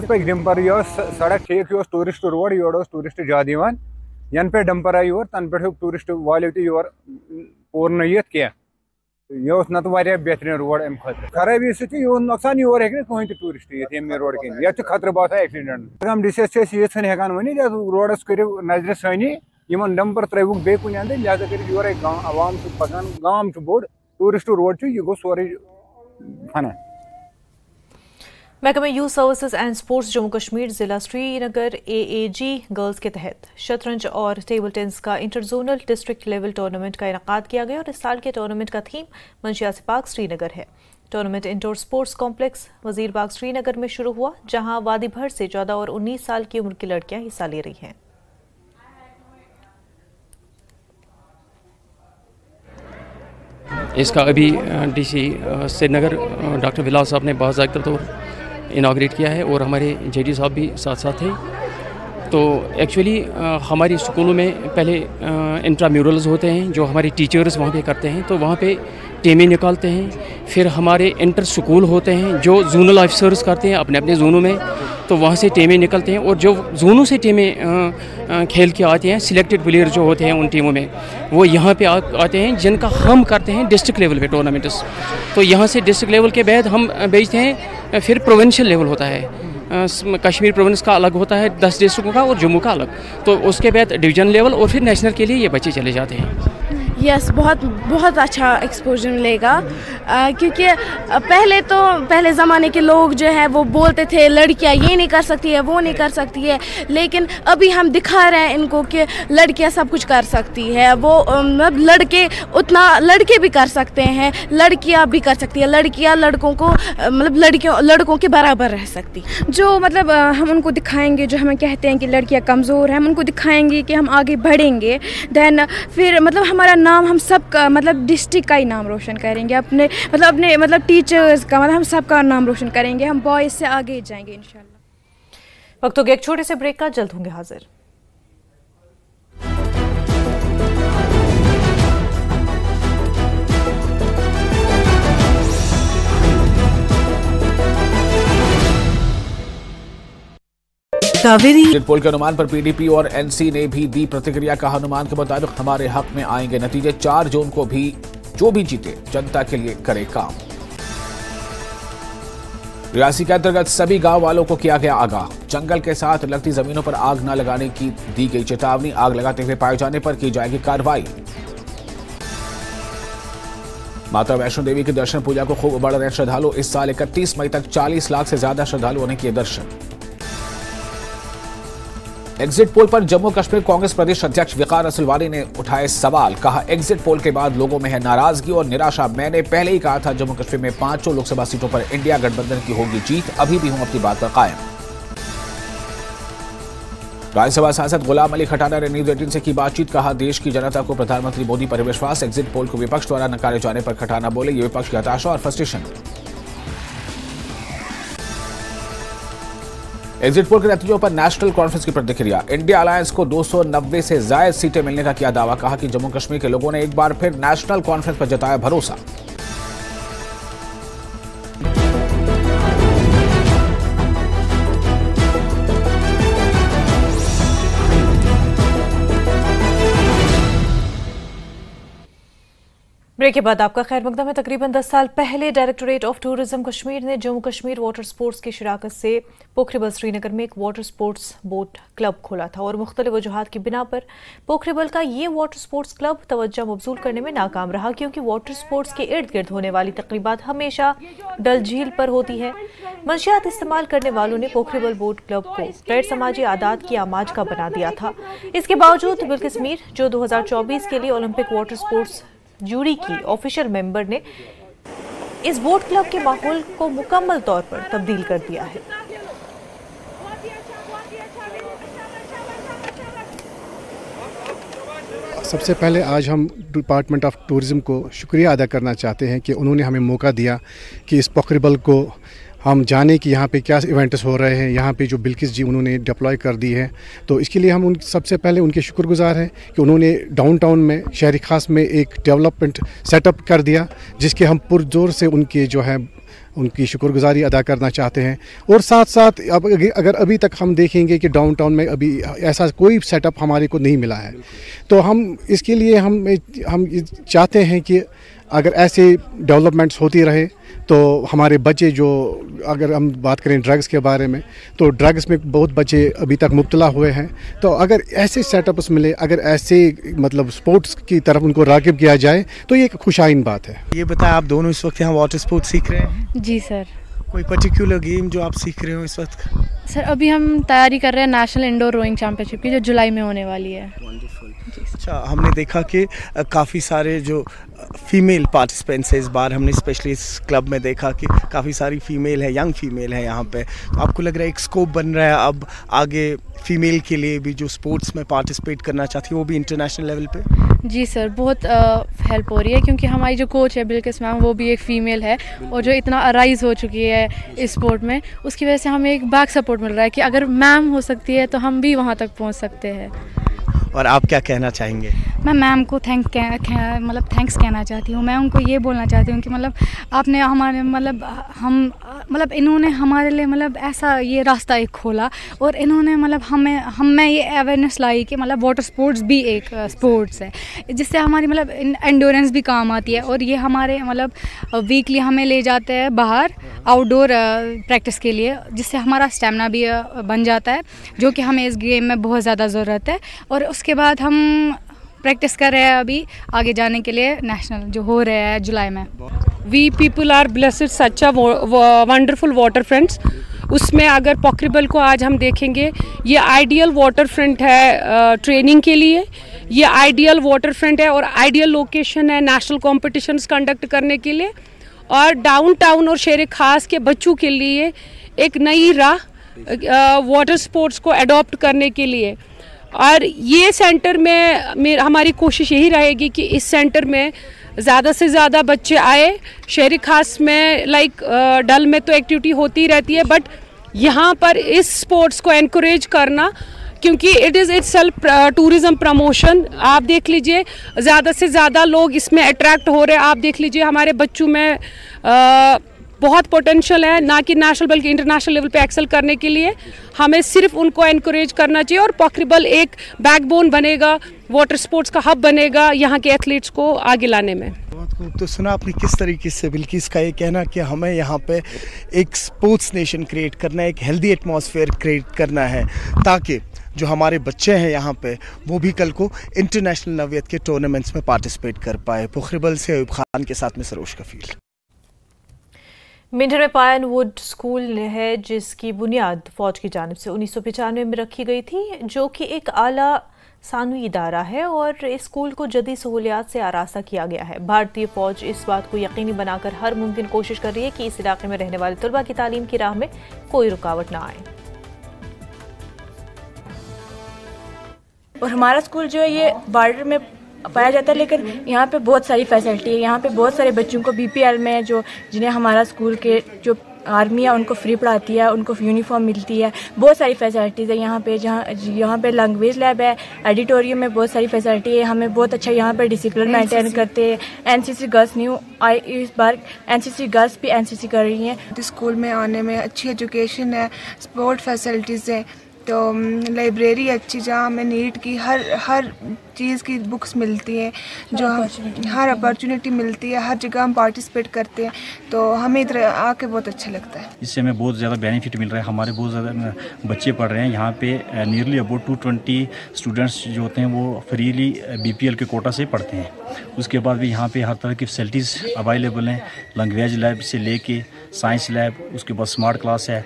पे डंपर यह सड़क ठीक टूरिस्ट रोड योर टूरिस्ट ज्यादा यन पे डंपर आई योर तन पे टूरिस्ट वाले योर पूर्ण यित कह यह नत बेहतरीन रोड अम खतर खराबी सह नुकसान योर हे कहीं टूरिस्ट ये रोड कन ये खतर बसा एक्सीडेंट हम डिसीज ये हेकान वन रोडस करो नजर सानी इन डंपर त्रुक बे कुन अंदर लिहाजा कर योर आवाम पकान गांव बोड़ टूरिस्ट रोड यह गो सोरे फना।
महकमा youth services and sports Jammu Kashmir जिला श्रीनगर AAG गर्ल्स के तहत शतरंज और टेबल टेनिस का इंटरजोनल डिस्ट्रिक्ट लेवल टूर्नामेंट का इनेकाद किया गया और इस साल के टूर्नामेंट का थीम मंशियात पार्क श्रीनगर है। टूर्नामेंट इंडोर स्पोर्ट्स कॉम्प्लेक्स वजीर बाग श्रीनगर में शुरू हुआ, जहां वादी भर से 14 और 19 साल की उम्र की लड़कियां हिस्सा ले रही हैं।
इसका अभी DC श्रीनगर डॉक्टर बिलाल साहब ने बाज़ाब्ता तौर इनाग्रेट किया है और हमारे JD साहब भी साथ साथ हैं। तो एक्चुअली हमारी स्कूलों में पहले इंट्राम्यूरल्स होते हैं जो हमारे टीचर्स वहाँ पे करते हैं, तो वहाँ पे टीमें निकालते हैं। फिर हमारे इंटर स्कूल होते हैं जो जोनल ऑफिसर्स करते हैं अपने अपने जोनों में, तो वहाँ से टीमें निकलते हैं और जो जोनों से टीमें खेल के आते हैं, सिलेक्टेड प्लेयर जो होते हैं उन टीमों में वो यहाँ पे आते हैं, जिनका हम करते हैं डिस्ट्रिक्ट लेवल पे टूर्नामेंट्स। तो यहाँ से डिस्ट्रिक्ट लेवल के बाद हम भेजते हैं, फिर प्रोविंशियल लेवल होता है, कश्मीर प्रोविंस का अलग होता है 10 डिस्ट्रिक्टों का और जम्मू का अलग, तो उसके बाद डिवीजन लेवल और फिर नेशनल के लिए ये बच्चे चले जाते हैं।
यस, बहुत अच्छा एक्सपोजर मिलेगा, क्योंकि पहले ज़माने के लोग जो है वो बोलते थे लड़कियां ये नहीं कर सकती है वो नहीं कर सकती है, लेकिन अभी हम दिखा रहे हैं इनको कि लड़कियां सब कुछ कर सकती है। वो लड़के भी कर सकते हैं, लड़कियां भी कर सकती है, लड़कियां लड़कों को लड़कों के बराबर रह सकती।
जो हम उनको दिखाएंगे, जो हमें कहते हैं कि लड़कियां कमज़ोर हैं, हम उनको दिखाएंगे कि हम आगे बढ़ेंगे, देन फिर हमारा नाम हम सब का डिस्ट्रिक्ट का ही नाम रोशन करेंगे, अपने टीचर्स का हम सब का नाम रोशन करेंगे, हम बॉयज़ से आगे जाएंगे इंशाल्लाह।
वक्त हो गया एक छोटे से ब्रेक का, जल्द होंगे हाजिर।
एग्जिट पोल के अनुमान पर PDP और NC ने भी दी प्रतिक्रिया। का अनुमान के मुताबिक हमारे हक में आएंगे नतीजे, 4 जून को भी जो भी जीते जनता के लिए करे काम। रियासी के अंतर्गत सभी गांव वालों को किया गया आगाह। जंगल के साथ लगती जमीनों पर आग न लगाने की दी गई चेतावनी। आग लगाते हुए पाए जाने पर की जाएगी कार्रवाई। माता वैष्णो देवी के दर्शन पूजा को खूब बढ़ रहे श्रद्धालु। इस साल 31 मई तक 40 लाख से ज्यादा श्रद्धालुओं ने किए दर्शन। एग्जिट पोल पर जम्मू कश्मीर कांग्रेस प्रदेश अध्यक्ष वकार असलवारी ने उठाए सवाल। कहा, एग्जिट पोल के बाद लोगों में है नाराजगी और निराशा। मैंने पहले ही कहा था जम्मू कश्मीर में 5 लोकसभा सीटों पर इंडिया गठबंधन की होगी जीत। अभी भी हूं अपनी बात पर कायम। राज्यसभा सांसद गुलाम अली खटाना ने न्यूज 18 से की बातचीत। कहा, देश की जनता को प्रधानमंत्री मोदी पर विश्वास। एग्जिट पोल को विपक्ष द्वारा नकारे जाने पर खटाना बोले, ये विपक्ष की हताशा और फ्रस्ट्रेशन। एग्जिट पोल के नतीजों पर नेशनल कॉन्फ्रेंस की प्रतिक्रिया। इंडिया अलायंस को 290 से ज्यादा सीटें मिलने का किया दावा। कहा कि जम्मू कश्मीर के लोगों ने एक बार फिर नेशनल कॉन्फ्रेंस पर जताया भरोसा।
ब्रेक के बाद आपका खैर मकदम है। तकरीबन 10 साल पहले डायरेक्टोरेट ऑफ टूरिज्म कश्मीर ने जम्मू कश्मीर वाटर स्पोर्ट्स की शराकत से पोखरेबल श्रीनगर में एक वाटर स्पोर्ट्स बोट क्लब खोला था और मुख्तलिफ वजूहात की बिना पर पोखरेबल का ये वाटर स्पोर्ट्स क्लब तवज्जो मबजूल करने में नाकाम रहा, क्योंकि वाटर स्पोर्ट्स के इर्द गिर्द होने वाली तकरीबात हमेशा डल झील पर होती है। मंशियात इस्तेमाल करने वालों ने पोखरेबल बोट क्लब को गैर समाजी आदात की आमाज का बना दिया था। इसके बावजूद बिल्किस मीर, जो 2024 के लिए ओलंपिक वाटर स्पोर्ट्स जूरी की ऑफिशियल मेंबर, ने इस बोट क्लब के माहौल को मुकम्मल तौर पर तब्दील कर दिया है।
सबसे पहले आज हम डिपार्टमेंट ऑफ टूरिज़्म को शुक्रिया अदा करना चाहते हैं कि उन्होंने हमें मौका दिया कि इस पोखरेबल को हम जाने कि यहाँ पे क्या इवेंट्स हो रहे हैं। यहाँ पे जो बिल्किस जी उन्होंने डिप्लॉय कर दी है, तो इसके लिए हम सबसे पहले उनके शुक्रगुजार हैं कि उन्होंने डाउनटाउन में शहरी खास में एक डेवलपमेंट सेटअप कर दिया, जिसके हम पुरजोर से उनके जो है उनकी शुक्रगुजारी अदा करना चाहते हैं। और साथ साथ अब अगर अभी तक हम देखेंगे कि डाउनटाउन में अभी ऐसा कोई सेटअप हमारे को नहीं मिला है, तो हम इसके लिए हम चाहते हैं कि अगर ऐसे डेवलपमेंट्स होती रहे तो हमारे बच्चे, जो अगर हम बात करें ड्रग्स के बारे में, तो ड्रग्स में बहुत बच्चे अभी तक मुब्तला हुए हैं। तो अगर ऐसे सेटअप्स मिले, अगर ऐसे मतलब स्पोर्ट्स की तरफ उनको राग़िब किया जाए, तो ये एक खुशाइन बात है।
ये बताएं, आप दोनों इस वक्त यहाँ वाटर स्पोर्ट्स सीख रहे हैं?
जी सर।
कोई पर्टिकुलर गेम जो आप सीख रहे हो इस वक्त?
सर अभी हम तैयारी कर रहे हैं नेशनल इंडोर रोइंग चैंपियनशिप की, जो जुलाई में होने वाली है।
अच्छा, हमने देखा कि काफ़ी सारे जो फीमेल पार्टिसिपेंट्स है इस बार, हमने स्पेशली इस क्लब में देखा कि काफ़ी सारी फीमेल है, यंग फीमेल है यहाँ पे। तो आपको लग रहा है एक स्कोप बन रहा है अब आगे फीमेल के लिए भी, जो स्पोर्ट्स में पार्टिसिपेट करना चाहती है वो भी इंटरनेशनल लेवल पे?
जी सर, बहुत हेल्प हो रही है, क्योंकि हमारी जो कोच है बिल्किस मैम, वो भी एक फ़ीमेल है और जो इतना अराइज हो चुकी है इस स्पोर्ट में, उसकी वजह से हमें एक बैक सपोर्ट मिल रहा है कि अगर मैम हो सकती है तो हम भी वहाँ तक पहुँच सकते हैं।
और आप क्या कहना चाहेंगे?
मैं मैम को थैंक्स कहना चाहती हूँ। मैं उनको ये बोलना चाहती हूँ कि मतलब आपने हमारे मतलब इन्होंने हमारे लिए मतलब ऐसा ये रास्ता एक खोला, और इन्होंने मतलब हमें ये अवेयरनेस लाई कि मतलब वाटर स्पोर्ट्स भी एक स्पोर्ट्स है, जिससे हमारी मतलब एंडोरेंस भी काम आती है। और ये हमारे मतलब वीकली हमें ले जाते हैं बाहर आउटडोर प्रैक्टिस के लिए, जिससे हमारा स्टेमिना भी बन जाता है, जो कि हमें इस गेम में बहुत ज़्यादा ज़रूरत है। और उसके बाद हम प्रैक्टिस कर रहे हैं अभी आगे जाने के लिए नेशनल जो हो रहे हैं जुलाई में।
We people are blessed such a wonderful water fronts. उसमें अगर पोखरेबल को आज हम देखेंगे, ये आइडियल वाटर फ्रंट है ट्रेनिंग के लिए, ये आइडियल वाटर फ्रंट है और आइडियल लोकेशन है नेशनल कॉम्पिटिशन्स कंडक्ट करने के लिए, और डाउनटाउन और शहर खास के बच्चों के लिए एक नई राह वाटर स्पोर्ट्स को अडॉप्ट करने के लिए। और ये सेंटर में हमारी कोशिश यही रहेगी कि इस सेंटर में ज़्यादा से ज़्यादा बच्चे आए। शहरी खास में डल में तो एक्टिविटी होती रहती है, बट यहाँ पर इस स्पोर्ट्स को एनकरेज करना, क्योंकि it is itself tourism promotion. आप देख लीजिए ज़्यादा से ज़्यादा लोग इसमें अट्रैक्ट हो रहे हैं। आप देख लीजिए हमारे बच्चों में बहुत पोटेंशियल है, ना कि नेशनल बल्कि इंटरनेशनल लेवल पे एक्सेल करने के लिए। हमें सिर्फ उनको एनकरेज करना चाहिए, और पोखरेबल एक बैकबोन बनेगा, वाटर स्पोर्ट्स का हब बनेगा यहाँ के एथलीट्स को आगे लाने में।
बहुत खूब। तो सुना आपने किस तरीके से बिल्किस का ये कहना कि हमें यहाँ पे एक स्पोर्ट्स नेशन क्रिएट करना है, एक हेल्दी एटमॉस्फेयर क्रिएट करना है, ताकि जो हमारे बच्चे हैं यहाँ पे वो भी कल को इंटरनेशनल नौयत के टूर्नामेंट्स में पार्टिसिपेट कर पाए। पोखरिबल से अयूब खान के साथ में सरोज कफील।
मेंढर में पायनवुड स्कूल है जिसकी बुनियाद फौज की जानिब से 1995 में रखी गई थी, जो कि एक आला सानवी इदारा है और इस स्कूल को जदीद सहूलियात से आरास्ता किया गया है। भारतीय फौज इस बात को यकीनी बनाकर हर मुमकिन कोशिश कर रही है कि इस इलाके में रहने वाले तलबा की तालीम की राह में कोई रुकावट ना आए।
और हमारा स्कूल जो है ये बॉर्डर में पाया जाता है, लेकिन यहाँ पे बहुत सारी फैसिलिटी है। यहाँ पे बहुत सारे बच्चों को BPL में जो जिन्हें हमारा स्कूल के जो आर्मी है उनको फ्री पढ़ाती है, उनको यूनिफॉर्म मिलती है, बहुत सारी फैसिलिटीज़ है यहाँ पे। यहाँ पे लैंग्वेज लैब है, एडिटोरियम में बहुत सारी फैसिलिटी है। हमें बहुत अच्छा यहाँ पे डिसिप्लिन मेंटेन करते हैं। NCC गर्ल्स इस बार NCC गर्ल्स भी NCC कर रही हैं।
स्कूल में आने में अच्छी एजुकेशन है, स्पोर्ट फैसिलिटीज़ है, तो लाइब्रेरी अच्छी जहाँ हमें नीट की हर चीज़ की बुक्स मिलती हैं, जो हर अपॉर्चुनिटी मिलती है, हर जगह हम पार्टिसिपेट करते हैं, तो हमें इधर आके बहुत अच्छा लगता है।
इससे हमें बहुत ज़्यादा बेनिफिट मिल रहा है। हमारे बहुत ज़्यादा बच्चे पढ़ रहे हैं यहाँ पे। नियरली अबाउट 220 स्टूडेंट्स जो होते हैं वो फ्रीली BPL के कोटा से पढ़ते हैं। उसके बाद भी यहाँ पे हर तरह की फैसिलिटीज़ अवेलेबल हैं, लैंग्वेज लैब से लेके साइंस लैब, उसके बाद स्मार्ट क्लास है,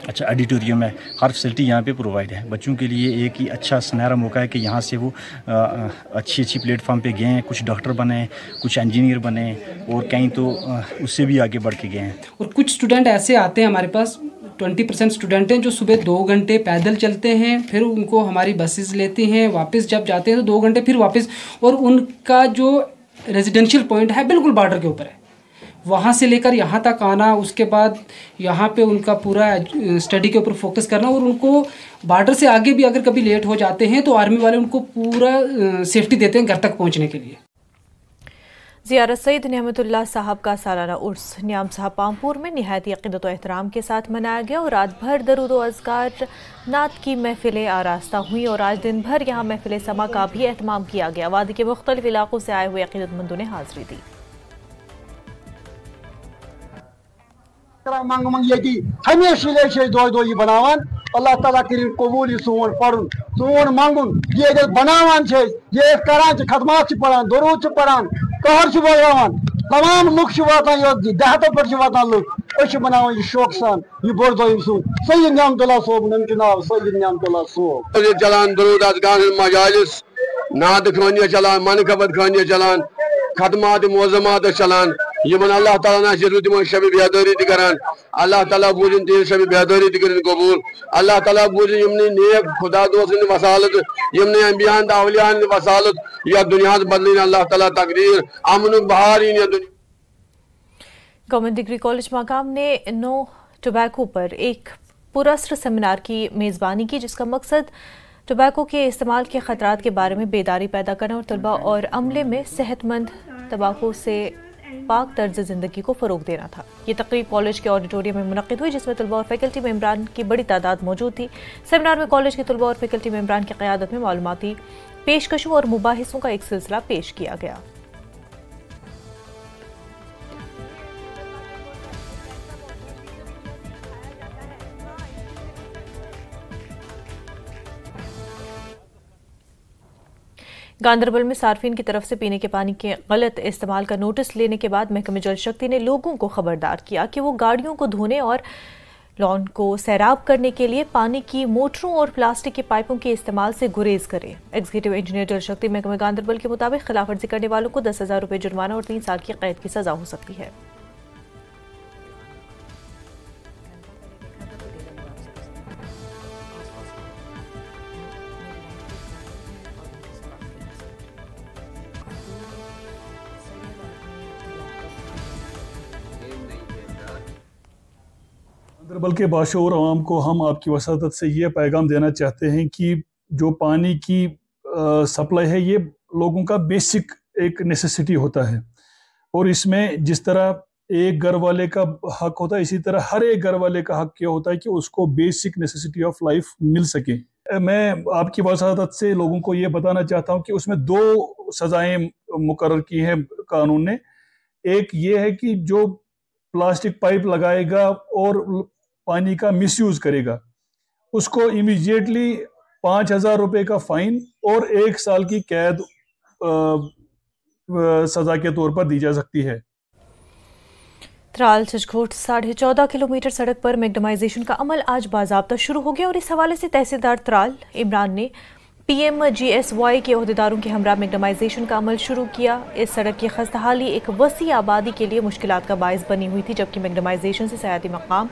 अच्छा एडिटोरियम है, हर फैसिलिटी यहाँ पे प्रोवाइड है। बच्चों के लिए एक ही अच्छा सुनहरा मौका है कि यहाँ से वो अच्छी प्लेटफॉर्म पे गए हैं, कुछ डॉक्टर बने, कुछ इंजीनियर बने और कहीं तो उससे भी आगे बढ़ के गए हैं।
और कुछ स्टूडेंट ऐसे आते हैं हमारे पास, 20% स्टूडेंट हैं जो सुबह 2 घंटे पैदल चलते हैं, फिर उनको हमारी बसेस लेती हैं, वापस जब जाते हैं तो 2 घंटे फिर वापस, और उनका जो रेजिडेंशियल पॉइंट है बिल्कुल बॉर्डर के ऊपर है, वहाँ से लेकर यहाँ तक आना, उसके बाद यहाँ पे उनका पूरा स्टडी के ऊपर फोकस करना, और उनको बॉर्डर से आगे भी अगर कभी लेट हो जाते हैं तो आर्मी वाले उनको पूरा सेफ्टी देते हैं घर तक पहुँचने के लिए।
ज़ियारत सईद नेहमतुल्लाह साहब का सालाना उर्स न्याम साहब पामपुर में निहायत अक़ीदत व एहतराम के साथ मनाया गया और रात भर दरूद व अज़कार नात की महफिलें आरास्ता हुई और आज दिन भर यहाँ महफिल समा का भी एहतमाम किया गया। वादी के मुख्तलिफ इलाकों से आए हुए अक़ीदतमंदों ने हाज़िरी दी।
हमेशा दो बनावान अल्लाह ताला करिन कबूल सोन पढ़न सोन मांगुन ये बनावान ये करान खदमात पढ़ान दरूद पढ़ान कहर बोलावान तमाम लुक वातान देहातों पे वातान लुक बनावान शौक सान ये बोड़ दोम सून सैयद नियामतुल्लाह सोब नम नाम सैयद नियामतुल्लाह सोब
चलान दरूद अज़कार मजालिस नाद खानिया चलान मन खबत खानिया चलान खदमात मोज़मात चलान यमन अल्लाह ताला ना जरूर तिमन शब बेहदरी करान अल्लाह ताला बूझन तीन शब बेहदरी कर कबूल अल्लाह ताला बूझन यमने नेक खुदा दोस्त वसालत यमने अम्बियान अवलियान वसालत या दुनिया बदलिन अल्लाह ताला तकदीर अमन बहार इन दुनिया।
गवर्नमेंट डिग्री कॉलेज मकाम ने नो टोबैको पर एक पुरस्कार सेमिनार की मेज़बानी की, जिसका मकसद टोबैको के इस्तेमाल के ख़तरात के बारे में बेदारी पैदा करना और तलबा और अमले में सेहतमंद तंबाकू से पाक तर्ज ज़िंदगी को फ़रोग देना था। ये तकरीब कॉलेज के ऑडिटोरियम में मुनक़िद हुई, जिसमें तलबा और फैकल्टी मेंबरान की बड़ी तादाद मौजूद थी। सेमिनार में कॉलेज के तलबा और फैकल्टी मेंबरान की क़यादत में मालूमाती पेशकशों और मुबाहिसों का एक सिलसिला पेश किया गया। गांदरबल में सार्फिन की तरफ से पीने के पानी के गलत इस्तेमाल का नोटिस लेने के बाद महकमे जल शक्ति ने लोगों को खबरदार किया कि वो गाड़ियों को धोने और लॉन को सैराब करने के लिए पानी की मोटरों और प्लास्टिक की पाइपों के इस्तेमाल से गुरेज करें। एग्जीक्यूटिव इंजीनियर जल शक्ति महकमे गांदरबल के मुताबिक खिलाफवर्जी करने वालों को 10,000 रुपये जुर्माना और 3 साल की कैद की सजा हो सकती है।
गांदरबल के बाशऊर आवाम को हम आपकी वसादत से ये पैगाम देना चाहते हैं कि जो पानी की सप्लाई है ये लोगों का बेसिक एक नेसेसिटी होता है, और इसमें जिस तरह एक घर वाले का हक होता है इसी तरह हर एक घर वाले का हक क्या होता है कि उसको बेसिक नेसेसिटी ऑफ लाइफ मिल सके। मैं आपकी वसादत से लोगों को ये बताना चाहता हूँ कि उसमें 2 सज़ाएं मुकर्रर की हैं कानून ने। एक ये है कि जो प्लास्टिक पाइप लगाएगा और पानी का मिसयूज करेगा उसको इमीडिएटली 5,000 रुपये का फाइन और 1 साल की कैद सजा के तौर पर दी जा सकती है।
त्राल चिचघोट 14.5 किलोमीटर सड़क पर मैग्नेटाइजेशन का अमल आज बाज़ाब्ता शुरू हो गया और इस हवाले से तहसीलदार त्राल इमरान ने PMGSY के ओहदेदारों के हमरा मैग्नेटाइजेशन का अमल शुरू किया। इस सड़क की खस्ताहाली एक वसी आबादी के लिए मुश्किलात का बायस बनी हुई थी, जबकि मैग्नेटाइजेशन से सयाती मकाम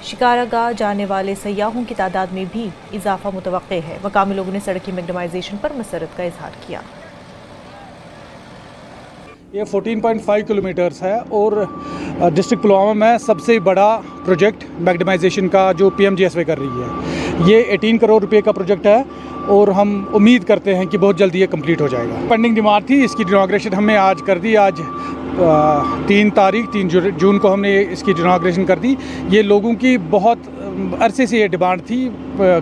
शिकारागाह जाने वाले सयाहों की तादाद में भी इजाफा मुतवक्के है। मकामी लोगों ने सड़क की मैग्नेटाइजेशन पर मसरत का इजहार किया।
ये 14.5 किलोमीटर्स है और डिस्ट्रिक्ट पुलवामा में सबसे बड़ा प्रोजेक्ट मैग्नेटाइजेशन का जो PMGSY कर रही है। ये 18 करोड़ रुपए का प्रोजेक्ट है और हम उम्मीद करते हैं कि बहुत जल्दी ये कंप्लीट हो जाएगा। पेंडिंग डिमांड थी, इसकी इनॉग्रेशन हमने आज कर दी। आज 3 जून को हमने इसकी इनॉग्रेशन कर दी। ये लोगों की बहुत अरसे से ये डिमांड थी,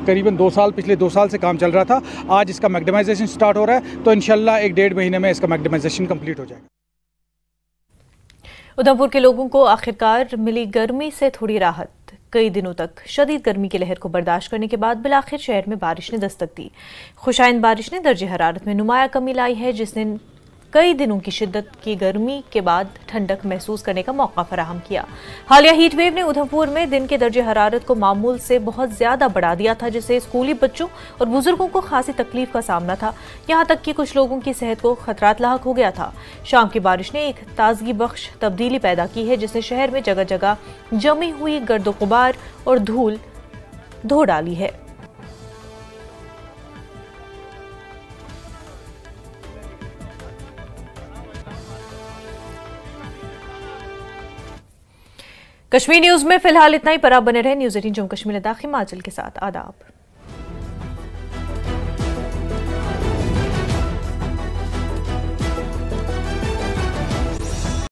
करीबन 2 साल, पिछले 2 साल से काम चल रहा था। आज इसका मैग्नेटाइजेशन स्टार्ट हो रहा है, तो इंशाल्लाह 1-1.5 महीने में इसका मैग्नेटाइजेशन कंप्लीट हो जाएगा।
उधमपुर के लोगों को आखिरकार मिली गर्मी से थोड़ी राहत। कई दिनों तक शदीद गर्मी की लहर को बर्दाश्त करने के बाद बिलाखिर शहर में बारिश ने दस्तक दी। खुशाइंद बारिश ने दर्जे हरारत में नुमाया कमी लाई है, जिसने कई दिनों की शिद्दत की गर्मी के बाद ठंडक महसूस करने का मौका फराहम किया। हालिया हीट वेव ने उधमपुर में दिन के दर्जे हरारत को मामूल से बहुत ज्यादा बढ़ा दिया था, जिससे स्कूली बच्चों और बुजुर्गों को खासी तकलीफ का सामना था। यहां तक कि कुछ लोगों की सेहत को खतरात लाहक हो गया था। शाम की बारिश ने एक ताजगी बख्श तब्दीली पैदा की है, जिसने शहर में जगह जगह जमी हुई गर्द गुबार और धूल धो डाली है। कश्मीर न्यूज में फिलहाल इतना ही। पर आप बने रहे न्यूज़ 18 जम्मू कश्मीर लद्दाख हिमाचल के साथ। आदाब।